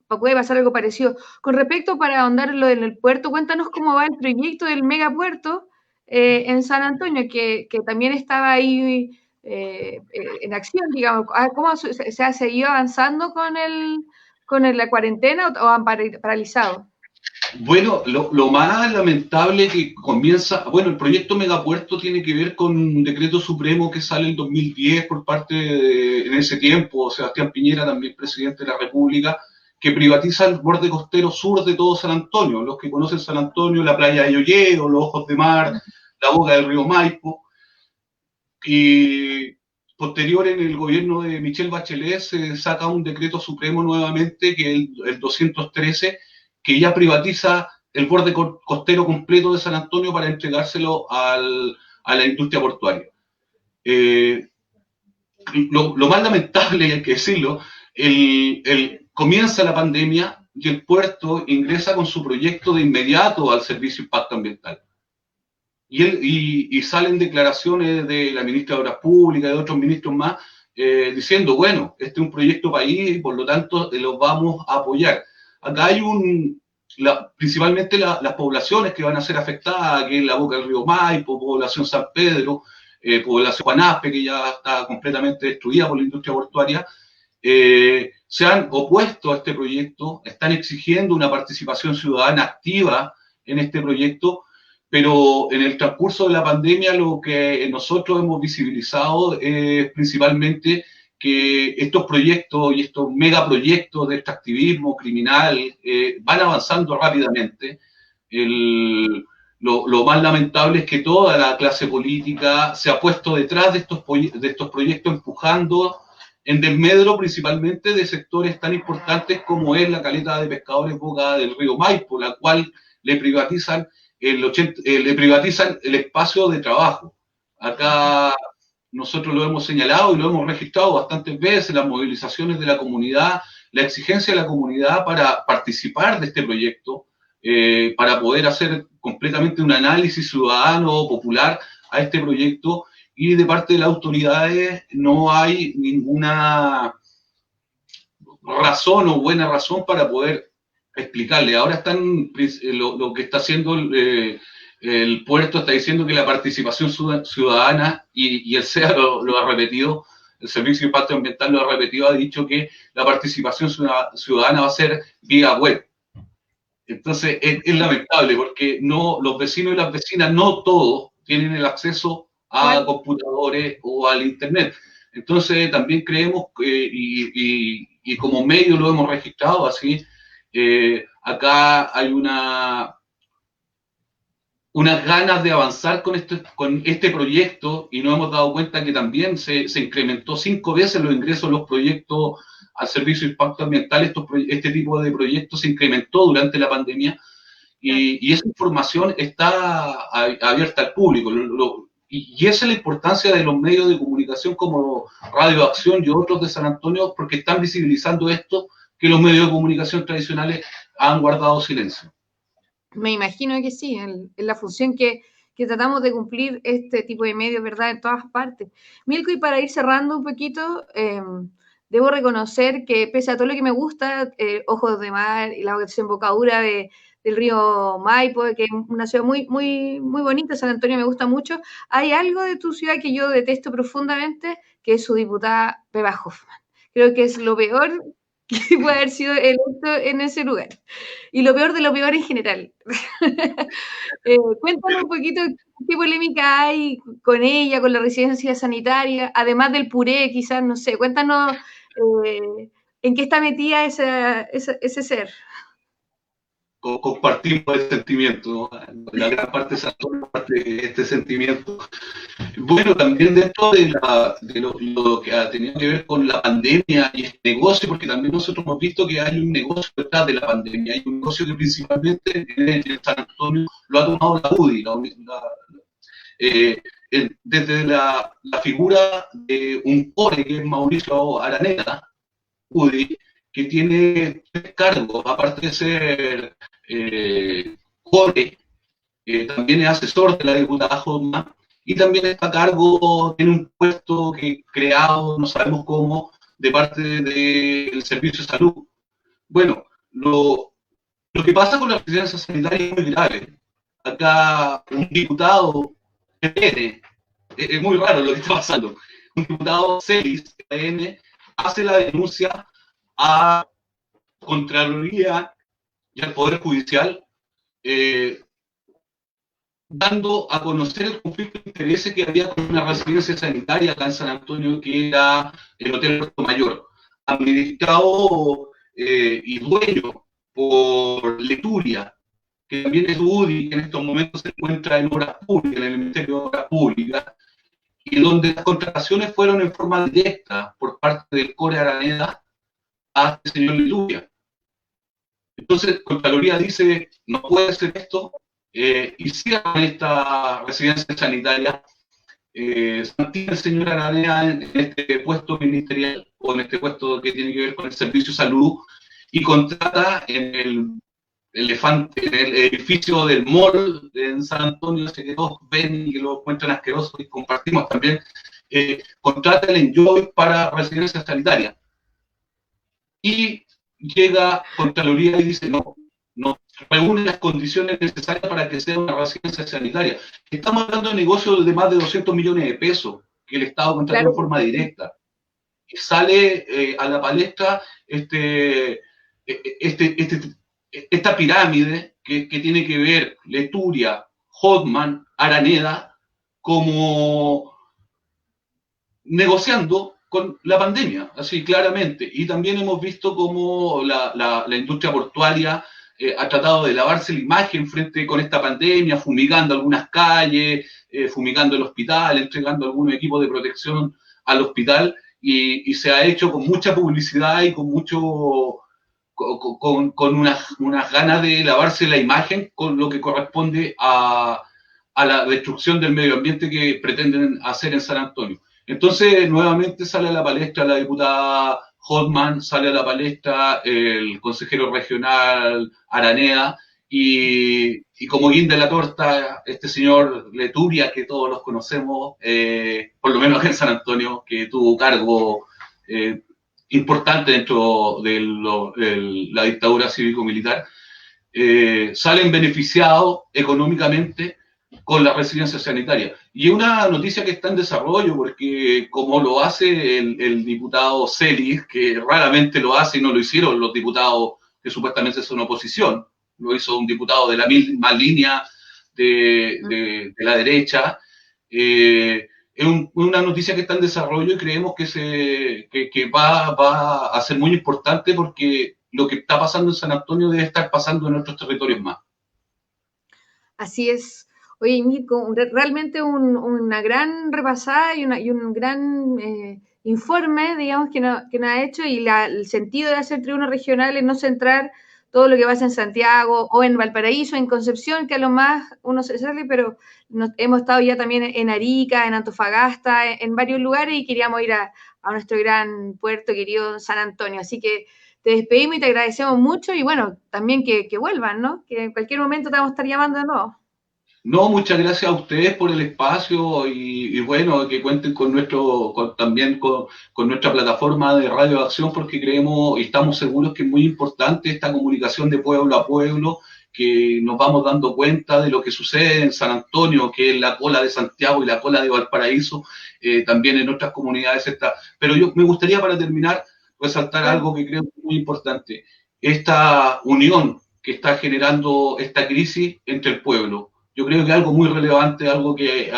Puede pasar algo parecido. Con respecto, para ahondar lo en el puerto, cuéntanos cómo va el proyecto del megapuerto en San Antonio, que también estaba ahí en acción, digamos. ¿Cómo se ha seguido avanzando con la cuarentena o han paralizado? Bueno, lo más lamentable que comienza, bueno, el proyecto Megapuerto tiene que ver con un decreto supremo que sale en 2010 por parte en ese tiempo, Sebastián Piñera, también presidente de la República, que privatiza el borde costero sur de todo San Antonio. Los que conocen San Antonio, la playa de Yoyeo, los Ojos de Mar, la boca del río Maipo. Y posterior, en el gobierno de Michelle Bachelet, se saca un decreto supremo nuevamente, que es el 213, que ya privatiza el borde costero completo de San Antonio para entregárselo a la industria portuaria. Lo más lamentable, hay que decirlo, comienza la pandemia y el puerto ingresa con su proyecto de inmediato al Servicio de Impacto Ambiental. Y salen declaraciones de la ministra de Obras Públicas y de otros ministros más diciendo, bueno, este es un proyecto país y por lo tanto los vamos a apoyar. Acá hay principalmente las poblaciones que van a ser afectadas, que es la boca del río Maipo, población San Pedro, población Guanaspe, que ya está completamente destruida por la industria portuaria, se han opuesto a este proyecto, están exigiendo una participación ciudadana activa en este proyecto, pero en el transcurso de la pandemia lo que nosotros hemos visibilizado es principalmente que estos proyectos y estos megaproyectos de extractivismo criminal van avanzando rápidamente. Lo más lamentable es que toda la clase política se ha puesto detrás de estos proyectos, empujando en desmedro principalmente de sectores tan importantes como es la caleta de pescadores Boca del río Maipo, la cual le privatizan el espacio de trabajo. Acá nosotros lo hemos señalado y lo hemos registrado bastantes veces, las movilizaciones de la comunidad, la exigencia de la comunidad para participar de este proyecto, para poder hacer completamente un análisis ciudadano, popular a este proyecto, y de parte de las autoridades no hay ninguna razón o buena razón para poder explicarle. Ahora están, lo que está haciendo el puerto está diciendo que la participación ciudadana, y el SEA lo ha repetido, el Servicio de Impacto Ambiental lo ha repetido, ha dicho que la participación ciudadana va a ser vía web. Entonces es lamentable porque los vecinos y las vecinas no todos tienen el acceso a computadores o al internet. Entonces también creemos y como medio lo hemos registrado así, acá hay unas ganas de avanzar con este proyecto, y nos hemos dado cuenta que también se incrementó 5 veces los ingresos de los proyectos al Servicio de Impacto Ambiental. Este tipo de proyectos se incrementó durante la pandemia, y esa información está abierta al público. Y esa es la importancia de los medios de comunicación como Radio Acción y otros de San Antonio, porque están visibilizando esto que los medios de comunicación tradicionales han guardado silencio. Me imagino que sí, es la función que tratamos de cumplir este tipo de medios, ¿verdad?, en todas partes. Milko, y para ir cerrando un poquito, debo reconocer que pese a todo lo que me gusta, Ojos de Mar y la desembocadura del río Maipo, que es una ciudad muy, muy, muy bonita, San Antonio me gusta mucho, hay algo de tu ciudad que yo detesto profundamente, que es su diputada Beba Hoffman. Creo que es lo peor que puede haber sido electo en ese lugar. Y lo peor de lo peor en general. Cuéntanos un poquito qué polémica hay con ella, con la residencia sanitaria, además del puré, quizás, no sé. Cuéntanos en qué está metida ese ser. Compartimos el sentimiento, ¿no? La gran parte de San Antonio comparte este sentimiento. Bueno, también dentro de lo que ha tenido que ver con la pandemia y este negocio, porque también nosotros hemos visto que hay un negocio detrás de la pandemia, hay un negocio que principalmente en San Antonio lo ha tomado la UDI, desde la figura de un core que es Mauricio Araneda, UDI, que tiene 3 cargos, aparte de ser core, también es asesor de la diputada Hoffman, y también está a cargo, tiene un puesto que creado, no sabemos cómo, de parte del Servicio de Salud. Bueno, lo que pasa con la residencia sanitaria es muy grave. Acá un diputado es muy raro lo que está pasando. Un diputado Celis, hace la denuncia a Contraloría y al Poder Judicial, dando a conocer el conflicto de intereses que había con una residencia sanitaria acá en San Antonio, que era el Hotel Puerto Mayor, administrado y dueño por Leturia, que también es UDI, que en estos momentos se encuentra en Obras Públicas, en el Ministerio de Obras Públicas, y donde las contrataciones fueron en forma directa por parte del Core Araneda a este señor Leturia. Entonces, Contraloría dice, no puede ser esto, y cierran esta residencia sanitaria, mantiene el señor Araneda en este puesto ministerial, o en este puesto que tiene que ver con el Servicio de Salud, y contrata en el edificio del mall en San Antonio, ese que todos ven y que lo encuentran asqueroso y compartimos también, contrata el Enjoy para residencia sanitaria. Y llega Contraloría y dice, no reúne las condiciones necesarias para que sea una residencia sanitaria. Estamos hablando de negocios de más de 200 millones de pesos que el Estado contrató en forma directa. Y sale a la palestra esta pirámide que tiene que ver Leturia, Hoffman, Araneda, como negociando con la pandemia, así claramente. Y también hemos visto cómo la industria portuaria ha tratado de lavarse la imagen con esta pandemia, fumigando algunas calles, fumigando el hospital, entregando algunos equipos de protección al hospital, y se ha hecho con mucha publicidad y con unas ganas de lavarse la imagen con lo que corresponde a la destrucción del medio ambiente que pretenden hacer en San Antonio. Entonces, nuevamente sale a la palestra la diputada Hoffman, sale a la palestra el consejero regional Araneda, y como guinda de la torta, este señor Leturia, que todos los conocemos, por lo menos en San Antonio, que tuvo cargo importante dentro de la dictadura cívico-militar, salen beneficiados económicamente con la residencia sanitaria. Y una noticia que está en desarrollo, porque como lo hace el diputado Celis, que raramente lo hace y no lo hicieron los diputados que supuestamente son oposición, lo hizo un diputado de la misma línea de la derecha, es una noticia que está en desarrollo y creemos que va a ser muy importante, porque lo que está pasando en San Antonio debe estar pasando en otros territorios más. Así es. Oye, Mirko, realmente una gran repasada y un gran informe, digamos, que nos ha hecho, y el sentido de hacer tribuna regional es no centrar todo lo que pasa en Santiago o en Valparaíso, en Concepción, que a lo más uno se sale, pero hemos estado ya también en Arica, en Antofagasta, en varios lugares y queríamos ir a nuestro gran puerto querido San Antonio. Así que te despedimos y te agradecemos mucho y bueno, también que vuelvan, ¿no? Que en cualquier momento te vamos a estar llamando de nuevo. No, muchas gracias a ustedes por el espacio y bueno, que cuenten con también con nuestra plataforma de Radio Acción, porque creemos y estamos seguros que es muy importante esta comunicación de pueblo a pueblo, que nos vamos dando cuenta de lo que sucede en San Antonio, que es la cola de Santiago y la cola de Valparaíso, también en otras comunidades está. Pero yo me gustaría, para terminar, resaltar algo que creo que es muy importante: esta unión que está generando esta crisis entre el pueblo. Yo creo que es algo muy relevante, algo que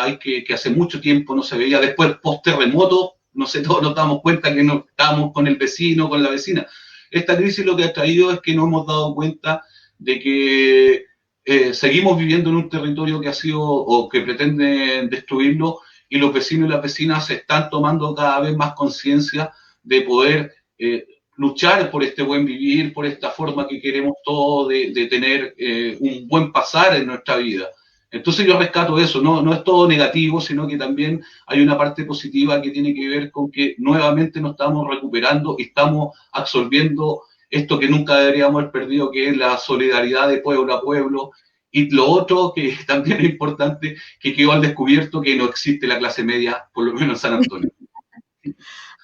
hace mucho tiempo no se veía. Después, post-terremoto, no sé, todos nos damos cuenta que no estábamos con el vecino, con la vecina. Esta crisis lo que ha traído es que nos hemos dado cuenta de que seguimos viviendo en un territorio que ha sido o que pretende destruirlo, y los vecinos y las vecinas se están tomando cada vez más conciencia de poder luchar por este buen vivir, por esta forma que queremos todos de tener un buen pasar en nuestra vida. Entonces yo rescato eso, no es todo negativo, sino que también hay una parte positiva que tiene que ver con que nuevamente nos estamos recuperando y estamos absorbiendo esto que nunca deberíamos haber perdido, que es la solidaridad de pueblo a pueblo. Y lo otro, que también es importante, que quedó al descubierto que no existe la clase media, por lo menos en San Antonio.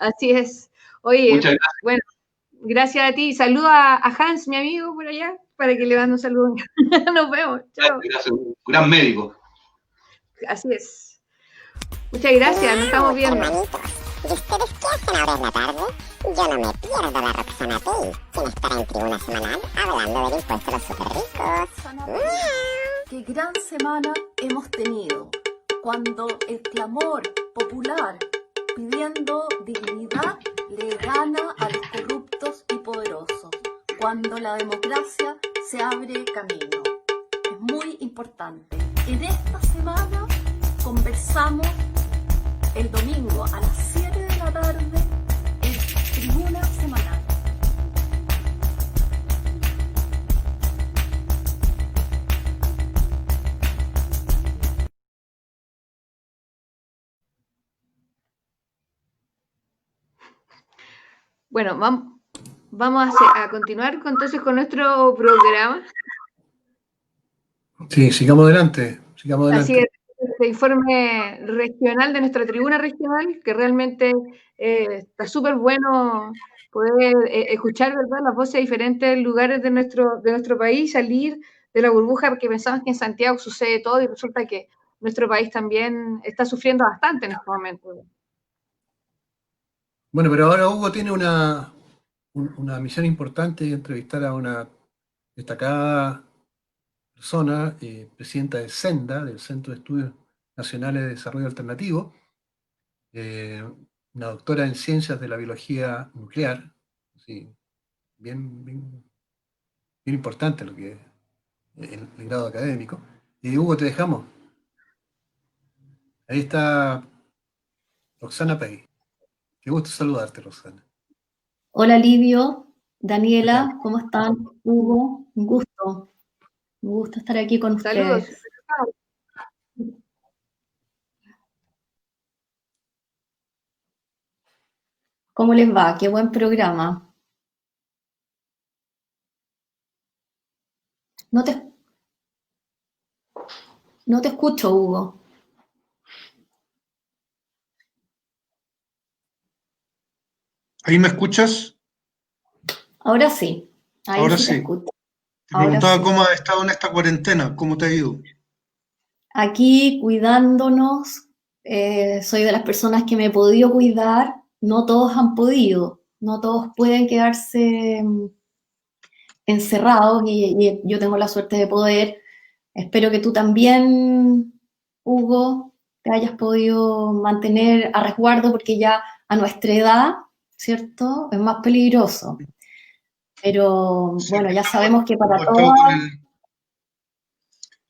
Así es. Oye, muchas gracias. Bueno, gracias a ti. Saluda a Hans, mi amigo, por allá, para que le mande un saludo. Nos vemos. Chao. Gracias, un gran médico. Así es. Muchas gracias, nos estamos viendo. ¿Y ustedes qué hacen ahora en la tarde? Yo no me pierdo la Roxana Pay, quien estará en Tribuna Semanal hablando del impuesto a los superricos. Qué gran semana hemos tenido, cuando el clamor popular pidiendo dignidad le gana a los corruptos y poderosos, cuando la democracia se abre camino. Es muy importante. En esta semana conversamos el domingo a las 7 de la tarde en Tribuna Semanal. Bueno, vamos a continuar entonces con nuestro programa. Sí, sigamos adelante. Así es, este informe regional de nuestra tribuna regional, que realmente está súper bueno poder escuchar, ¿verdad?, las voces de diferentes lugares de nuestro país, salir de la burbuja, porque pensamos que en Santiago sucede todo y resulta que nuestro país también está sufriendo bastante en este momento. Bueno, pero ahora Hugo tiene una misión importante, entrevistar a una destacada persona, presidenta del CENDA, del Centro de Estudios Nacionales de Desarrollo Alternativo, una doctora en Ciencias de la Biología Nuclear, sí, bien importante lo que es el grado académico. Y Hugo, te dejamos. Ahí está Roxana Pay. Qué gusto saludarte, Roxana. Hola, Livio, Daniela, ¿cómo están? Hugo, un gusto estar aquí con ustedes. Saludos. ¿Cómo les va? Qué buen programa. No te escucho, Hugo. ¿Ahí me escuchas? Ahora sí. Ahora sí. Te escucho. Te preguntaba cómo has estado en esta cuarentena, cómo te ha ido. Aquí cuidándonos, soy de las personas que me he podido cuidar, no todos han podido, no todos pueden quedarse encerrados y yo tengo la suerte de poder. Espero que tú también, Hugo, te hayas podido mantener a resguardo, porque ya a nuestra edad, ¿cierto?, es más peligroso. Pero bueno, ya sabemos que para todos...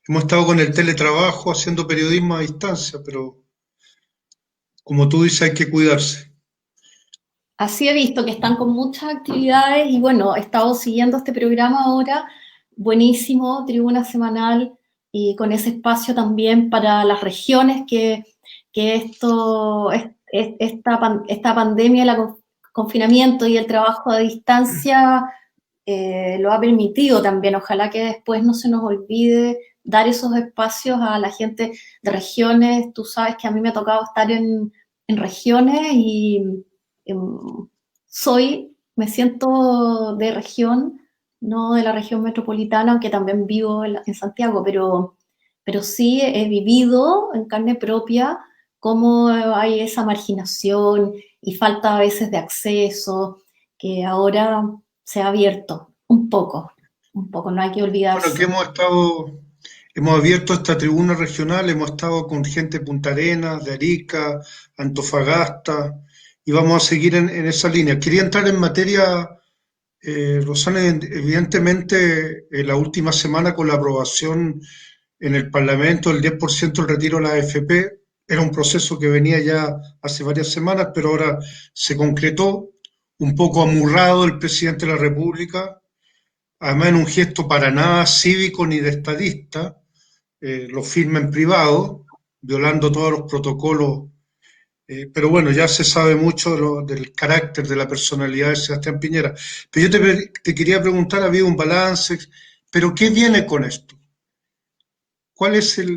Hemos estado con el teletrabajo, haciendo periodismo a distancia, pero como tú dices, hay que cuidarse. Así he visto que están con muchas actividades y bueno, he estado siguiendo este programa ahora, buenísimo, Tribuna Semanal, y con ese espacio también para las regiones que esta pandemia, el confinamiento y el trabajo a distancia lo ha permitido también. Ojalá que después no se nos olvide dar esos espacios a la gente de regiones. Tú sabes que a mí me ha tocado estar en regiones y me siento de región, no de la región metropolitana, aunque también vivo en Santiago, pero sí he vivido en carne propia cómo hay esa marginación y falta a veces de acceso, que ahora se ha abierto un poco, no hay que olvidarse. Bueno, que hemos abierto esta tribuna regional, hemos estado con gente de Punta Arenas, de Arica, Antofagasta, y vamos a seguir en esa línea. Quería entrar en materia, Rosana, evidentemente la última semana con la aprobación en el Parlamento del 10% del retiro de la AFP, era un proceso que venía ya hace varias semanas, pero ahora se concretó, un poco amurrado el presidente de la República, además en un gesto para nada cívico ni de estadista, lo firma en privado, violando todos los protocolos. Pero bueno, ya se sabe mucho del carácter, de la personalidad de Sebastián Piñera. Pero yo te quería preguntar, ha habido un balance, pero ¿qué viene con esto?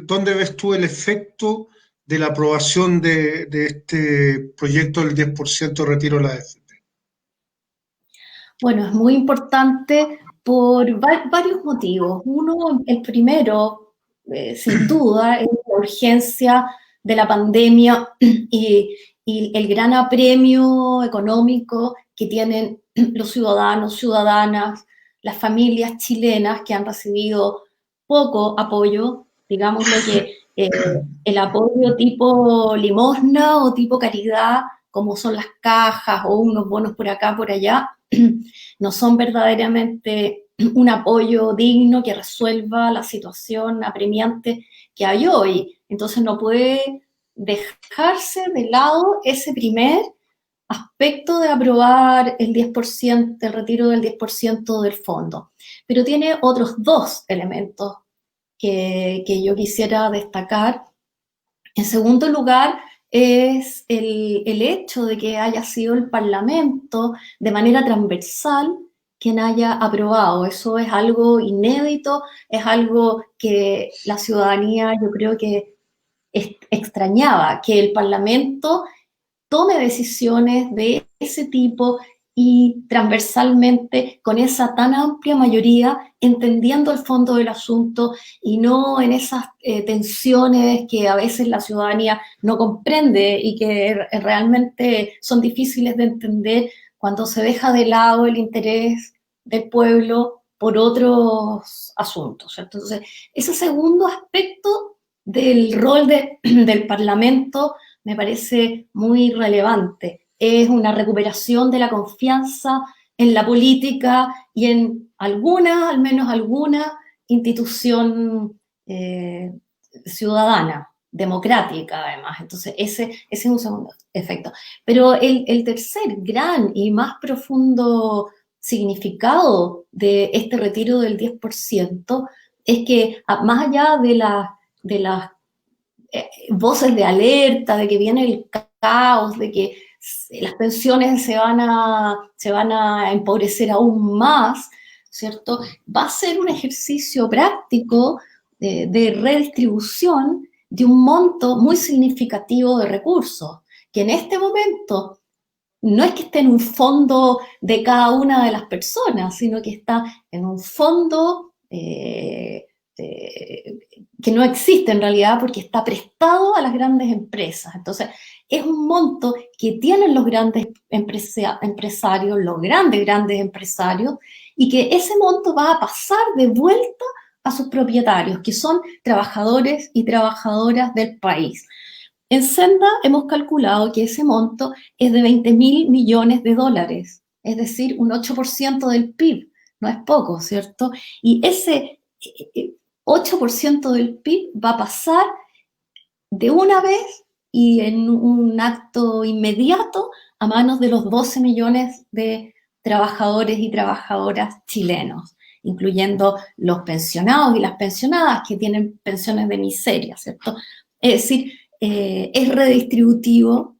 ¿Dónde ves tú el efecto de la aprobación de este proyecto del 10% de retiro de la AFP? Bueno, es muy importante por varios motivos. Uno, el primero, sin duda, es la urgencia de la pandemia y el gran apremio económico que tienen los ciudadanos, ciudadanas, las familias chilenas que han recibido poco apoyo, digamos lo que el apoyo tipo limosna o tipo caridad, como son las cajas o unos bonos por acá, por allá, no son verdaderamente un apoyo digno que resuelva la situación apremiante que hay hoy. Entonces no puede dejarse de lado ese primer aspecto de aprobar el 10%, el retiro del 10% del fondo. Pero tiene otros dos elementos que yo quisiera destacar. En segundo lugar, es el hecho de que haya sido el Parlamento de manera transversal quien haya aprobado. Eso es algo inédito, es algo que la ciudadanía yo creo que extrañaba, que el Parlamento tome decisiones de ese tipo y transversalmente con esa tan amplia mayoría, entendiendo el fondo del asunto y no en esas tensiones que a veces la ciudadanía no comprende y que realmente son difíciles de entender cuando se deja de lado el interés del pueblo por otros asuntos, ¿cierto? Entonces, ese segundo aspecto del rol del Parlamento me parece muy relevante. Es una recuperación de la confianza en la política y en alguna, al menos alguna, institución ciudadana, democrática además. Entonces ese es un segundo efecto. Pero el tercer gran y más profundo significado de este retiro del 10% es que más allá de las voces de alerta, de que viene el caos, de que las pensiones se van a empobrecer aún más, ¿cierto? Va a ser un ejercicio práctico de redistribución de un monto muy significativo de recursos, que en este momento no es que esté en un fondo de cada una de las personas, sino que está en un fondo que no existe en realidad porque está prestado a las grandes empresas. Entonces, es un monto que tienen los grandes empresarios, los grandes empresarios, y que ese monto va a pasar de vuelta a sus propietarios, que son trabajadores y trabajadoras del país. En Senda hemos calculado que ese monto es de 20.000 millones de dólares, es decir, un 8% del PIB. No es poco, ¿cierto? Y ese 8% del PIB va a pasar de una vez y en un acto inmediato a manos de los 12 millones de trabajadores y trabajadoras chilenos, incluyendo los pensionados y las pensionadas que tienen pensiones de miseria, ¿cierto? Es decir, es redistributivo,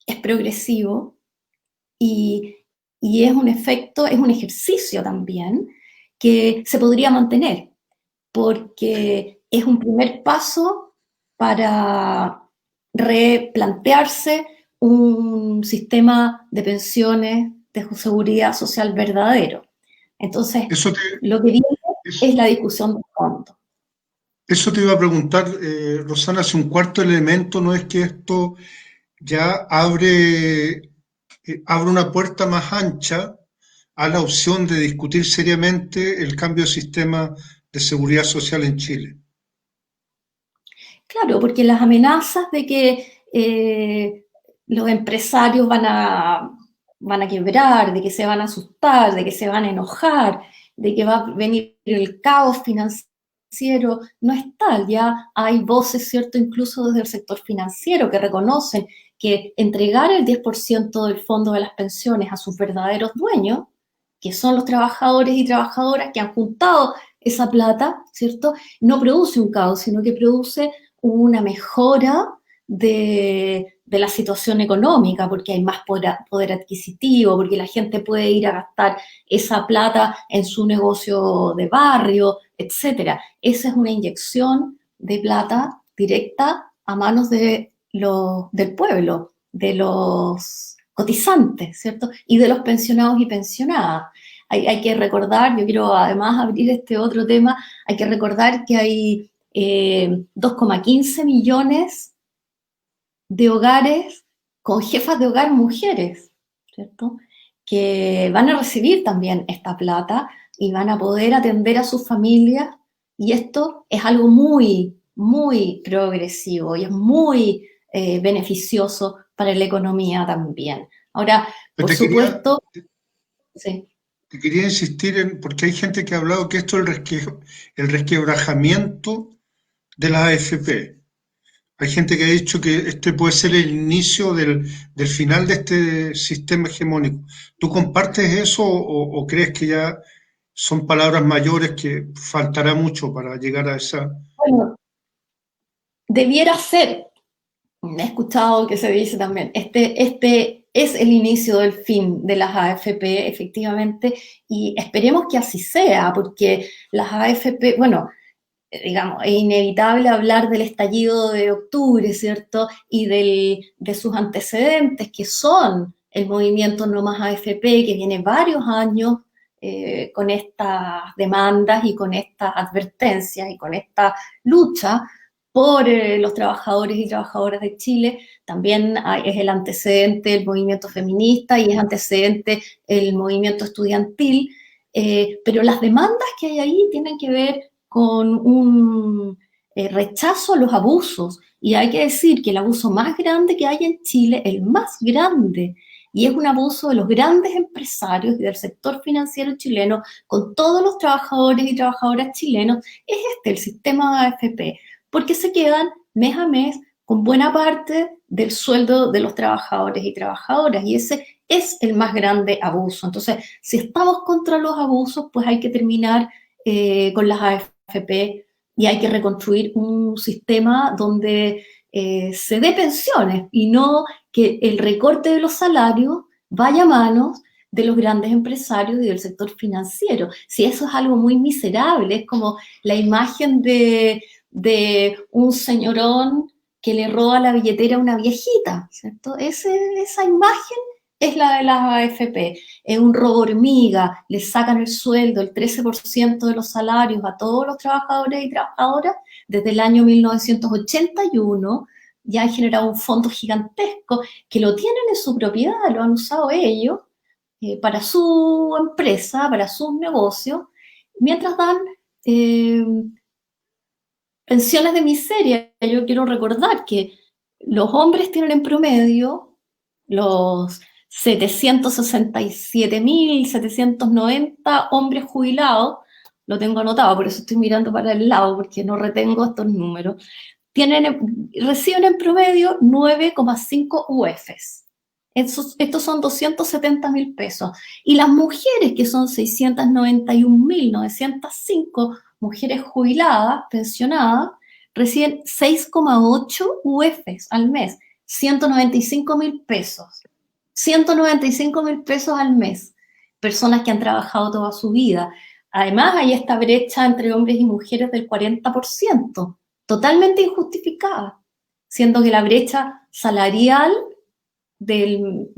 es progresivo y es un efecto, es un ejercicio también que se podría mantener, porque es un primer paso para replantearse un sistema de pensiones de seguridad social verdadero. Entonces, lo que viene es la discusión de fondo. Eso te iba a preguntar, Rosana, si un cuarto elemento no es que esto ya abre una puerta más ancha a la opción de discutir seriamente el cambio de sistema de seguridad social en Chile. Claro, porque las amenazas de que los empresarios van a quebrar, de que se van a asustar, de que se van a enojar, de que va a venir el caos financiero, no es tal. Ya hay voces, ¿cierto?, incluso desde el sector financiero que reconocen que entregar el 10% del fondo de las pensiones a sus verdaderos dueños, que son los trabajadores y trabajadoras que han juntado esa plata, ¿cierto?, no produce un caos, sino que produce una mejora de la situación económica, porque hay más poder adquisitivo, porque la gente puede ir a gastar esa plata en su negocio de barrio, etc. Esa es una inyección de plata directa a manos del pueblo, de los cotizantes, ¿cierto? Y de los pensionados y pensionadas. Hay que recordar, yo quiero además abrir este otro tema, hay que recordar que hay 2,15 millones de hogares con jefas de hogar mujeres, ¿cierto?, que van a recibir también esta plata y van a poder atender a sus familias, y esto es algo muy, muy progresivo y es muy beneficioso para la economía también. Ahora, por supuesto... Sí. Te quería insistir porque hay gente que ha hablado que esto es el resquebrajamiento de las AFP. Hay gente que ha dicho que este puede ser el inicio del final de este sistema hegemónico. ¿Tú compartes eso o crees que ya son palabras mayores que faltará mucho para llegar a esa? Bueno, debiera ser. He escuchado que se dice también, este es el inicio del fin de las AFP, efectivamente, y esperemos que así sea, porque las AFP, bueno, digamos, es inevitable hablar del estallido de octubre, ¿cierto?, y de sus antecedentes, que son el movimiento No Más AFP, que viene varios años con estas demandas y con estas advertencias y con esta lucha por los trabajadores y trabajadoras de Chile. También es el antecedente del movimiento feminista y es antecedente el movimiento estudiantil, pero las demandas que hay ahí tienen que ver con un rechazo a los abusos, y hay que decir que el abuso más grande que hay en Chile, el más grande, y es un abuso de los grandes empresarios y del sector financiero chileno con todos los trabajadores y trabajadoras chilenos, es el sistema de AFP, porque se quedan mes a mes con buena parte del sueldo de los trabajadores y trabajadoras, y ese es el más grande abuso. Entonces, si estamos contra los abusos, pues hay que terminar con las AFP y hay que reconstruir un sistema donde se dé pensiones y no que el recorte de los salarios vaya a manos de los grandes empresarios y del sector financiero. Si eso es algo muy miserable, es como la imagen de un señorón que le roba la billetera a una viejita, ¿cierto? Esa imagen es la de las AFP. Es un robo hormiga, le sacan el sueldo, el 13% de los salarios a todos los trabajadores y trabajadoras desde el año 1981. Ya han generado un fondo gigantesco que lo tienen en su propiedad, lo han usado ellos para su empresa, para sus negocios, mientras dan pensiones de miseria. Yo quiero recordar que los hombres tienen en promedio los 767.790 hombres jubilados, lo tengo anotado, por eso estoy mirando para el lado, porque no retengo estos números, reciben en promedio 9,5 UFs. Estos son 270.000 pesos. Y las mujeres, que son 691.905 mujeres jubiladas, pensionadas, reciben 6,8 UFs al mes, 195.000 pesos. 195.000 pesos al mes. Personas que han trabajado toda su vida. Además, hay esta brecha entre hombres y mujeres del 40%, totalmente injustificada, siendo que la brecha salarial del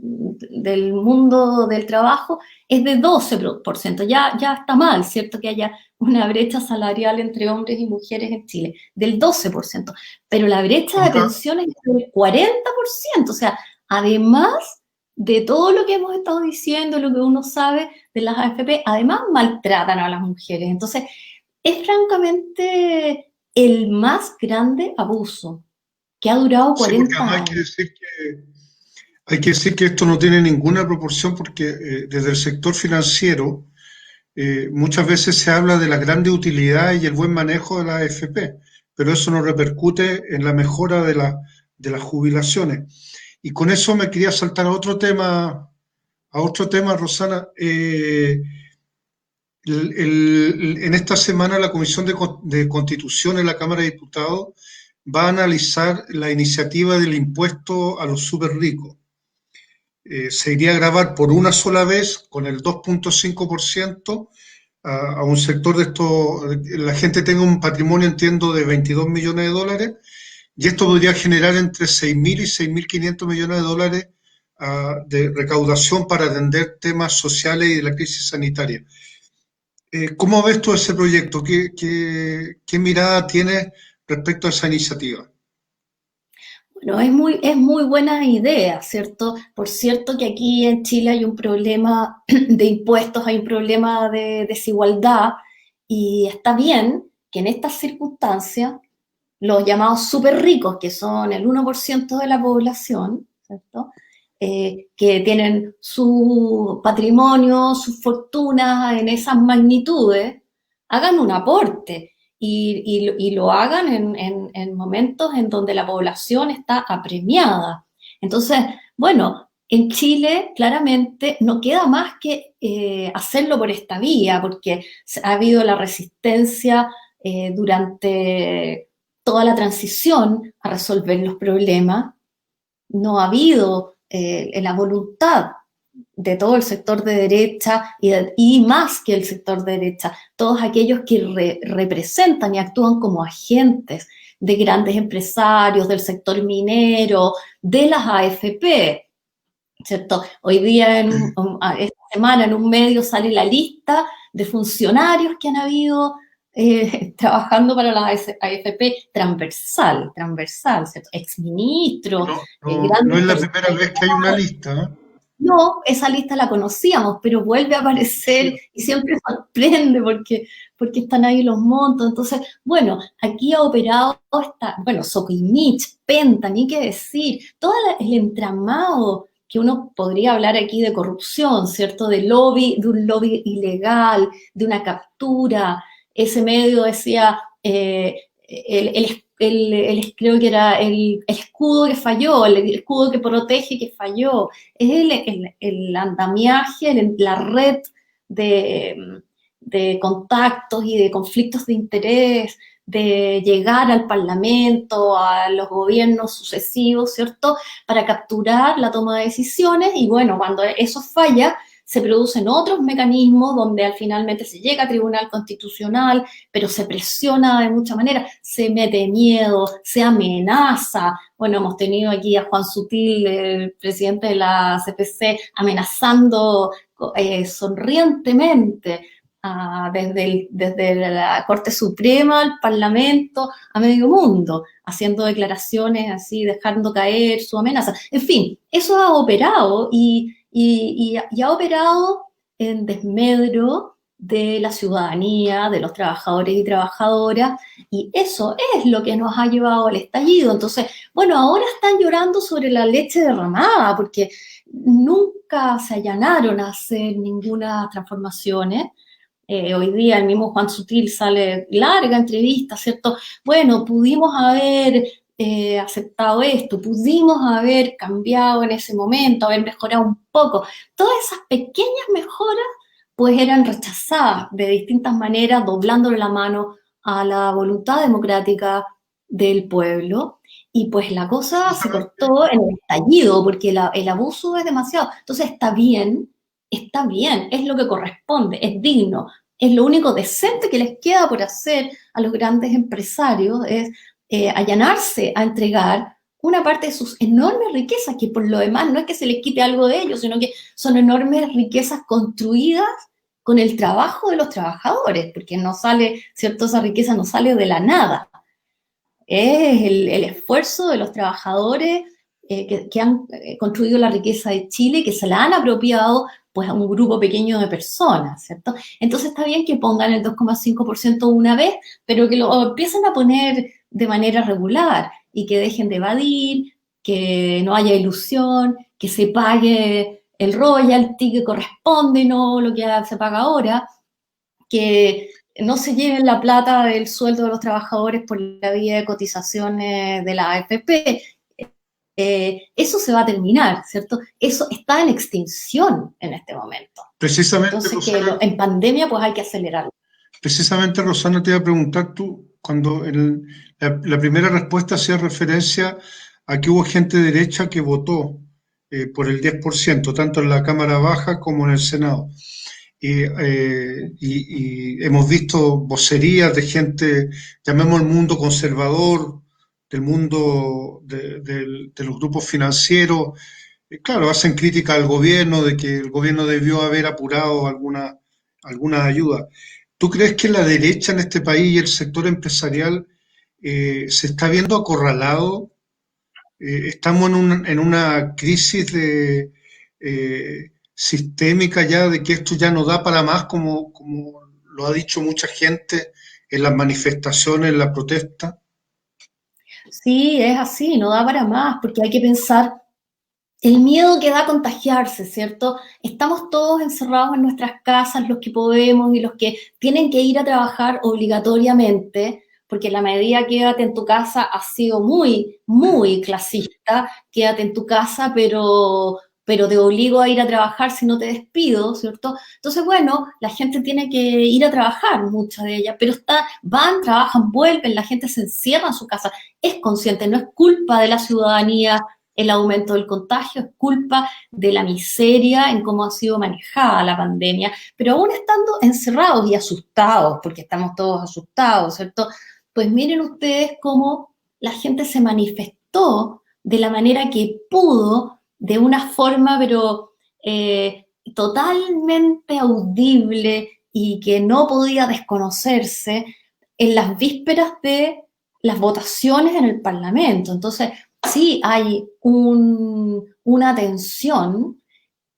mundo del trabajo es de 12%. Ya está mal, ¿cierto? Que haya una brecha salarial entre hombres y mujeres en Chile, del 12%. Pero la brecha de pensiones es del 40%. O sea, además de todo lo que hemos estado diciendo, lo que uno sabe de las AFP, además maltratan a las mujeres. Entonces, es francamente el más grande abuso, que ha durado 40 años. Hay que decir que esto no tiene ninguna proporción porque desde el sector financiero muchas veces se habla de la grande utilidad y el buen manejo de la AFP, pero eso no repercute en la mejora de las jubilaciones. Y con eso me quería saltar a otro tema, Rosana. En esta semana la Comisión de Constitución en la Cámara de Diputados va a analizar la iniciativa del impuesto a los súper ricos. Se iría a grabar por una sola vez con el 2.5% a un sector de esto. La gente tenga un patrimonio, entiendo, de 22 millones de dólares, y esto podría generar entre 6.000 y 6.500 millones de dólares de recaudación para atender temas sociales y de la crisis sanitaria. ¿Cómo ves tú ese proyecto? ¿Qué mirada tienes respecto a esa iniciativa? Bueno, es muy buena idea, ¿cierto? Por cierto que aquí en Chile hay un problema de impuestos, hay un problema de desigualdad, y está bien que en estas circunstancias los llamados súper ricos, que son el 1% de la población, ¿cierto? Que tienen su patrimonio, sus fortunas en esas magnitudes, hagan un aporte. Y lo hagan en momentos en donde la población está apremiada. Entonces, bueno, en Chile claramente no queda más que hacerlo por esta vía, porque ha habido la resistencia durante toda la transición a resolver los problemas. No ha habido la voluntad de todo el sector de derecha y más que el sector de derecha, todos aquellos que representan y actúan como agentes de grandes empresarios, del sector minero, de las AFP, ¿cierto? Hoy día, esta semana, en un medio sale la lista de funcionarios que han habido trabajando para la AFP transversal, ¿cierto? Exministros. No es la primera vez que hay una lista, ¿no? No, esa lista la conocíamos, pero vuelve a aparecer y siempre sorprende porque están ahí los montos. Entonces, bueno, aquí ha operado Soquimich, Penta, ni qué decir, todo el entramado que uno podría hablar aquí de corrupción, ¿cierto? De un lobby ilegal, de una captura. Ese medio decía, creo que era el escudo que falló, el escudo que protege que falló, es el andamiaje, la red de contactos y de conflictos de interés, de llegar al Parlamento, a los gobiernos sucesivos, ¿cierto?, para capturar la toma de decisiones. Y bueno, cuando eso falla, se producen otros mecanismos donde finalmente se llega a Tribunal Constitucional, pero se presiona de muchas maneras, se mete miedo, se amenaza. Bueno, hemos tenido aquí a Juan Sutil, el presidente de la CPC, amenazando sonrientemente desde la Corte Suprema al Parlamento, a medio mundo, haciendo declaraciones así, dejando caer su amenaza. En fin, eso ha operado y ha operado en desmedro de la ciudadanía, de los trabajadores y trabajadoras, y eso es lo que nos ha llevado al estallido. Entonces, bueno, ahora están llorando sobre la leche derramada, porque nunca se allanaron a hacer ninguna transformaciones. Hoy día el mismo Juan Sutil sale larga entrevista, ¿cierto? Bueno, pudimos haber aceptado esto, pudimos haber cambiado en ese momento, haber mejorado un poco. Todas esas pequeñas mejoras pues eran rechazadas de distintas maneras, doblándole la mano a la voluntad democrática del pueblo, y pues la cosa se cortó en el estallido, porque el abuso es demasiado. Entonces está bien, es lo que corresponde, es digno, es lo único decente que les queda por hacer a los grandes empresarios, es allanarse a entregar una parte de sus enormes riquezas, que por lo demás no es que se les quite algo de ellos, sino que son enormes riquezas construidas con el trabajo de los trabajadores, porque no sale, ¿cierto? Esa riqueza no sale de la nada. Es el esfuerzo de los trabajadores que han construido la riqueza de Chile, que se la han apropiado pues a un grupo pequeño de personas, ¿cierto? Entonces está bien que pongan el 2,5% una vez, pero que lo empiecen a poner de manera regular y que dejen de evadir, que no haya ilusión, que se pague el royalty que corresponde y no lo que se paga ahora, que no se lleven la plata del sueldo de los trabajadores por la vía de cotizaciones de la AFP. Eso se va a terminar, ¿cierto? Eso está en extinción en este momento. Precisamente, entonces, Rosana, en pandemia pues hay que acelerarlo. Precisamente, Rosana, te iba a preguntar tú, cuando la primera respuesta hacía referencia a que hubo gente derecha que votó por el 10%, tanto en la Cámara Baja como en el Senado. Y hemos visto vocerías de gente, llamemos el mundo conservador, del mundo de los grupos financieros. Claro, hacen crítica al gobierno, de que el gobierno debió haber apurado alguna ayuda. ¿Tú crees que la derecha en este país y el sector empresarial se está viendo acorralado? Estamos en una crisis sistémica ya, de que esto ya no da para más, como lo ha dicho mucha gente en las manifestaciones, en la protesta. Sí, es así, no da para más, porque hay que pensar el miedo que da a contagiarse, ¿cierto? Estamos todos encerrados en nuestras casas, los que podemos y los que tienen que ir a trabajar obligatoriamente, porque la medida quédate en tu casa ha sido muy, muy clasista, quédate en tu casa, pero te obligo a ir a trabajar si no te despido, ¿cierto? Entonces, bueno, la gente tiene que ir a trabajar, mucha de ellas, pero van, trabajan, vuelven, la gente se encierra en su casa, es consciente, no es culpa de la ciudadanía el aumento del contagio, es culpa de la miseria en cómo ha sido manejada la pandemia, pero aún estando encerrados y asustados, porque estamos todos asustados, ¿cierto? Pues miren ustedes cómo la gente se manifestó de la manera que pudo, de una forma pero totalmente audible y que no podía desconocerse en las vísperas de las votaciones en el Parlamento. Entonces, sí hay una tensión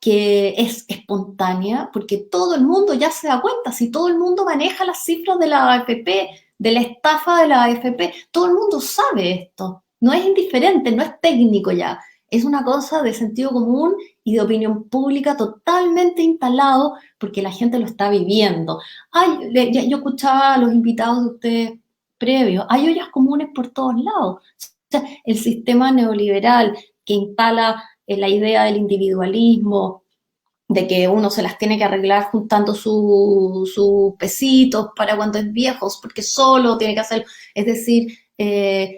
que es espontánea, porque todo el mundo ya se da cuenta, si todo el mundo maneja las cifras de la AFP, de la estafa de la AFP, todo el mundo sabe esto, no es indiferente, no es técnico ya, es una cosa de sentido común y de opinión pública totalmente instalado, porque la gente lo está viviendo. Yo escuchaba a los invitados de ustedes previos, hay ollas comunes por todos lados. O sea, el sistema neoliberal que instala la idea del individualismo, de que uno se las tiene que arreglar juntando sus pesitos para cuando es viejo, porque solo tiene que hacerlo, es decir,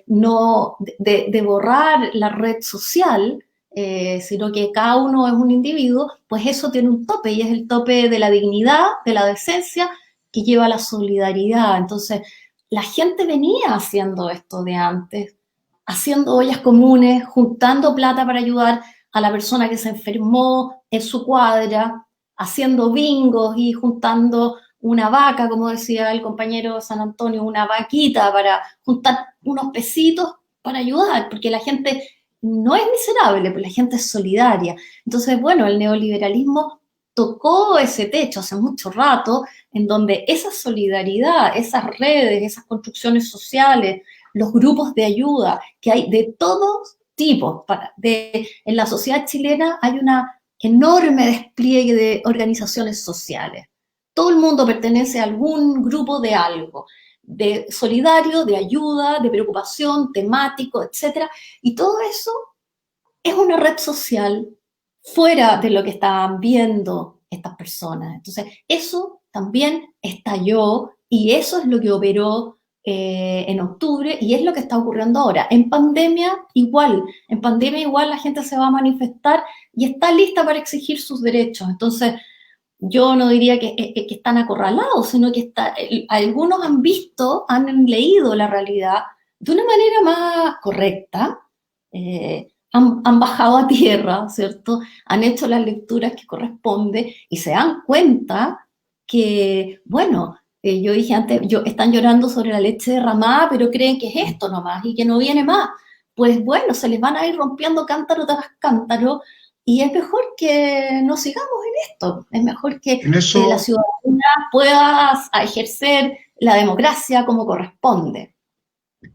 no de borrar la red social, sino que cada uno es un individuo, pues eso tiene un tope, y es el tope de la dignidad, de la decencia, que lleva a la solidaridad. Entonces, la gente venía haciendo esto de antes, haciendo ollas comunes, juntando plata para ayudar a la persona que se enfermó en su cuadra, haciendo bingos y juntando una vaca, como decía el compañero San Antonio, una vaquita para juntar unos pesitos para ayudar, porque la gente no es miserable, pero la gente es solidaria. Entonces, bueno, el neoliberalismo tocó ese techo hace mucho rato, en donde esa solidaridad, esas redes, esas construcciones sociales, los grupos de ayuda que hay de todos tipos. En la sociedad chilena hay una enorme despliegue de organizaciones sociales. Todo el mundo pertenece a algún grupo de algo, de solidario, de ayuda, de preocupación, temático, etc. Y todo eso es una red social fuera de lo que estaban viendo estas personas. Entonces, eso también estalló y eso es lo que operó en octubre y es lo que está ocurriendo ahora. En pandemia igual la gente se va a manifestar y está lista para exigir sus derechos. Entonces, yo no diría que están acorralados, sino que algunos han leído la realidad de una manera más correcta, han bajado a tierra, ¿cierto? Han hecho las lecturas que corresponde y se dan cuenta que, bueno, yo dije antes, están llorando sobre la leche derramada, pero creen que es esto nomás y que no viene más. Pues bueno, se les van a ir rompiendo cántaro tras cántaro y es mejor que no sigamos en esto. Es mejor que la ciudadanía pueda ejercer la democracia como corresponde.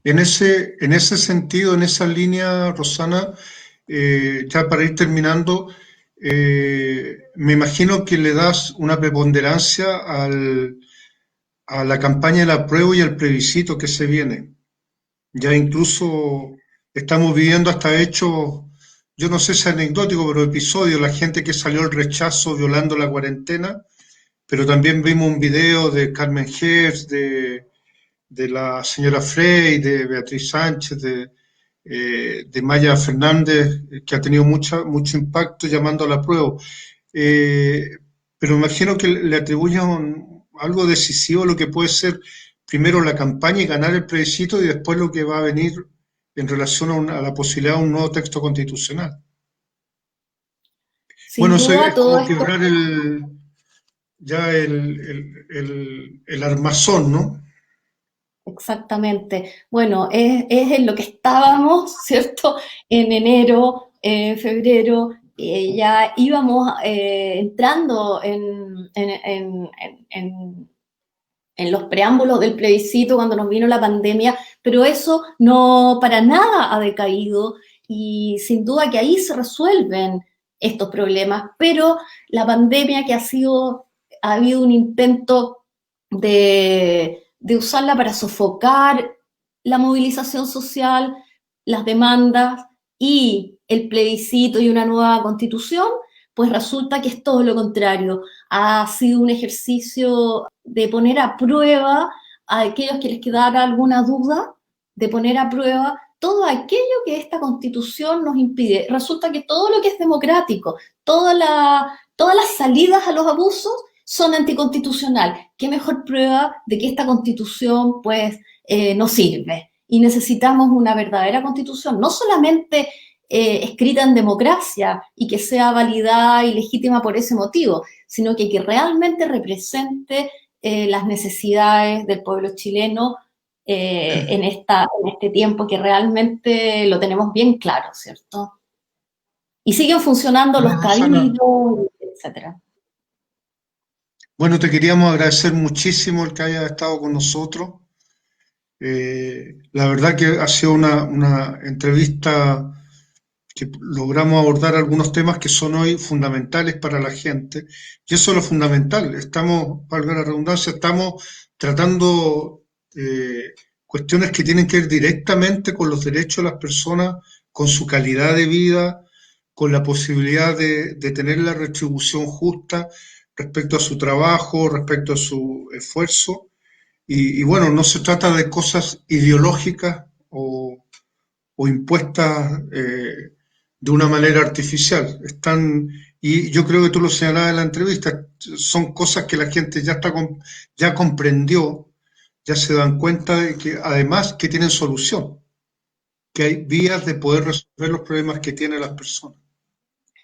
En ese sentido, en esa línea, Rosana, ya para ir terminando, me imagino que le das una preponderancia a la campaña del apruebo y al plebiscito que se viene. Ya incluso estamos viviendo hasta hechos, yo no sé si es anecdótico, pero episodios, la gente que salió al rechazo violando la cuarentena, pero también vimos un video de Carmen Hertz, de la señora Frey, de Beatriz Sánchez, de Maya Fernández, que ha tenido mucho impacto llamando al apruebo. Pero imagino que le atribuyen algo decisivo a lo que puede ser primero la campaña y ganar el plebiscito y después lo que va a venir en relación a la posibilidad de un nuevo texto constitucional. Bueno, eso es como quebrar el armazón, ¿no? Exactamente. Bueno, es en lo que estábamos, ¿cierto? En enero, febrero, ya íbamos entrando en los preámbulos del plebiscito cuando nos vino la pandemia, pero eso no para nada ha decaído y sin duda que ahí se resuelven estos problemas, pero la pandemia que ha habido un intento de usarla para sofocar la movilización social, las demandas y el plebiscito y una nueva constitución, pues resulta que es todo lo contrario. Ha sido un ejercicio de poner a prueba a aquellos que les quedara alguna duda, de poner a prueba todo aquello que esta constitución nos impide. Resulta que todo lo que es democrático, todas las salidas a los abusos son anticonstitucionales. ¿Qué mejor prueba de que esta constitución pues no sirve? Y necesitamos una verdadera constitución, no solamente escrita en democracia y que sea validada y legítima por ese motivo, sino que realmente represente las necesidades del pueblo chileno en este tiempo que realmente lo tenemos bien claro, ¿cierto? Y siguen funcionando los cabildos, etcétera. Bueno, te queríamos agradecer muchísimo el que hayas estado con nosotros. La verdad que ha sido una entrevista que logramos abordar algunos temas que son hoy fundamentales para la gente. Y eso es lo fundamental. Estamos, valga la redundancia, estamos tratando cuestiones que tienen que ver directamente con los derechos de las personas, con su calidad de vida, con la posibilidad de tener la retribución justa respecto a su trabajo, respecto a su esfuerzo. Y bueno, no se trata de cosas ideológicas o impuestas de una manera artificial. Y yo creo que tú lo señalabas en la entrevista, son cosas que la gente ya comprendió, ya se dan cuenta de que además que tienen solución, que hay vías de poder resolver los problemas que tienen las personas.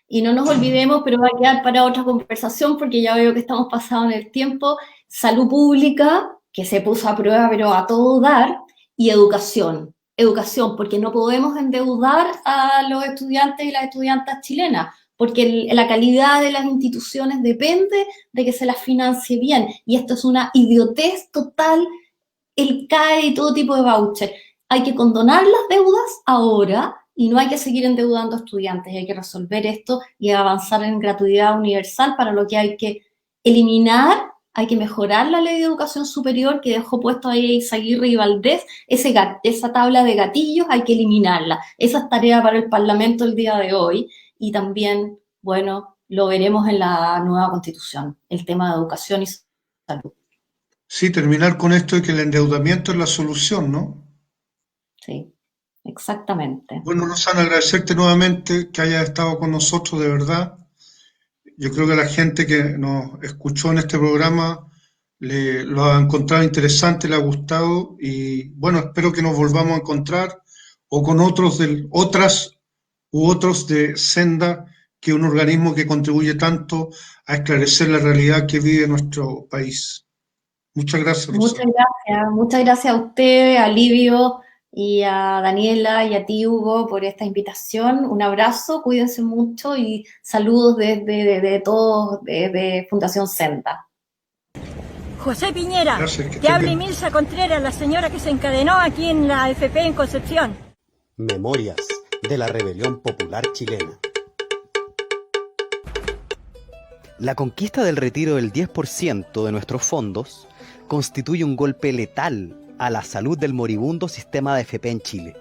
Y no nos olvidemos, pero va a quedar para otra conversación porque ya veo que estamos pasados en el tiempo, salud pública, que se puso a prueba pero a todo dar, y educación, porque no podemos endeudar a los estudiantes y las estudiantas chilenas, porque la calidad de las instituciones depende de que se las financie bien, y esto es una idiotez total, el CAE y todo tipo de voucher. Hay que condonar las deudas ahora y no hay que seguir endeudando a estudiantes, hay que resolver esto y avanzar en gratuidad universal, para lo que hay que eliminar hay que mejorar la ley de educación superior que dejó puesto ahí Izaguirre y Valdés, esa tabla de gatillos hay que eliminarla. Esa es tarea para el Parlamento el día de hoy y también, bueno, lo veremos en la nueva Constitución, el tema de educación y salud. Sí, terminar con esto de que el endeudamiento es la solución, ¿no? Sí, exactamente. Bueno, Rosana, agradecerte nuevamente que hayas estado con nosotros, de verdad. Yo creo que la gente que nos escuchó en este programa lo ha encontrado interesante, le ha gustado y bueno, espero que nos volvamos a encontrar o con otros de Senda, que es un organismo que contribuye tanto a esclarecer la realidad que vive nuestro país. Muchas gracias, Rosana. Muchas gracias a ustedes, a Livio y a Daniela y a ti, Hugo, por esta invitación. Un abrazo, cuídense mucho y saludos desde todos, desde Fundación Senda. José Piñera, te habla Emilza Contreras, la señora que se encadenó aquí en la AFP en Concepción. Memorias de la Rebelión Popular Chilena. La conquista del retiro del 10% de nuestros fondos constituye un golpe letal a la salud del moribundo sistema de AFP en Chile.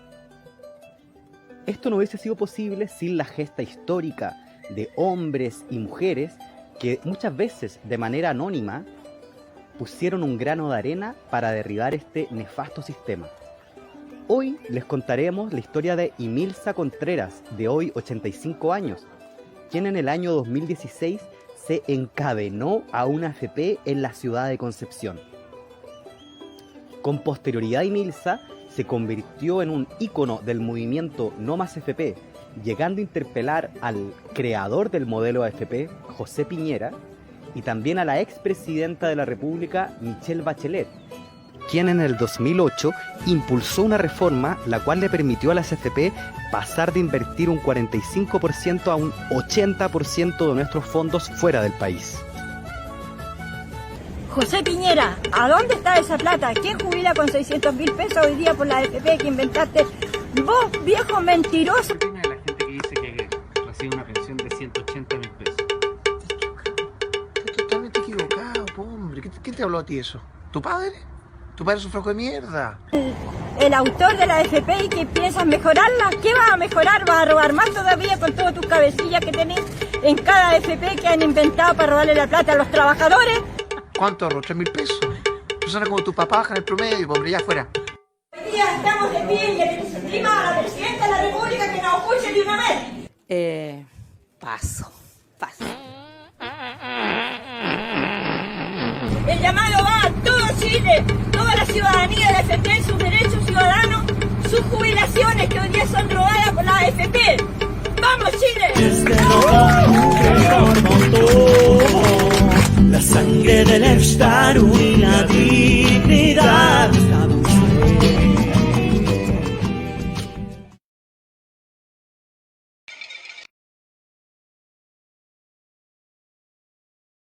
Esto no hubiese sido posible sin la gesta histórica de hombres y mujeres que muchas veces de manera anónima pusieron un grano de arena para derribar este nefasto sistema. Hoy les contaremos la historia de Emilza Contreras, de hoy 85 años, quien en el año 2016 se encadenó a una AFP en la ciudad de Concepción. Con posterioridad, Emilza se convirtió en un ícono del movimiento No Más AFP, llegando a interpelar al creador del modelo AFP, José Piñera, y también a la expresidenta de la República, Michelle Bachelet, quien en el 2008 impulsó una reforma la cual le permitió a las AFP pasar de invertir un 45% a un 80% de nuestros fondos fuera del país. José Piñera, ¿a dónde está esa plata? ¿Quién jubila con 600.000 pesos hoy día por la AFP que inventaste? Vos, viejo mentiroso. La gente que dice que recibe una pensión de 180.000 pesos. Estás totalmente equivocado, hombre. ¿Quién te habló a ti eso? ¿Tu padre? ¿Tu padre es un flaco de mierda? El autor de la AFP y que piensas mejorarla. ¿Qué vas a mejorar? ¿Vas a robar más todavía con todas tus cabecillas que tenés en cada AFP que han inventado para robarle la plata a los trabajadores? ¿Cuánto ahorro? ¿3.000 pesos? Persona como tu papá baja en el promedio, hombre, ya afuera. Hoy día estamos de pie y le pedimos a la Presidenta de la República que nos escuche de una vez. Paso. El llamado va a todo Chile, toda la ciudadanía de la AFP, sus derechos ciudadanos, sus jubilaciones que hoy día son robadas por la AFP. ¡Vamos, Chile! La sangre del Estado y la dignidad.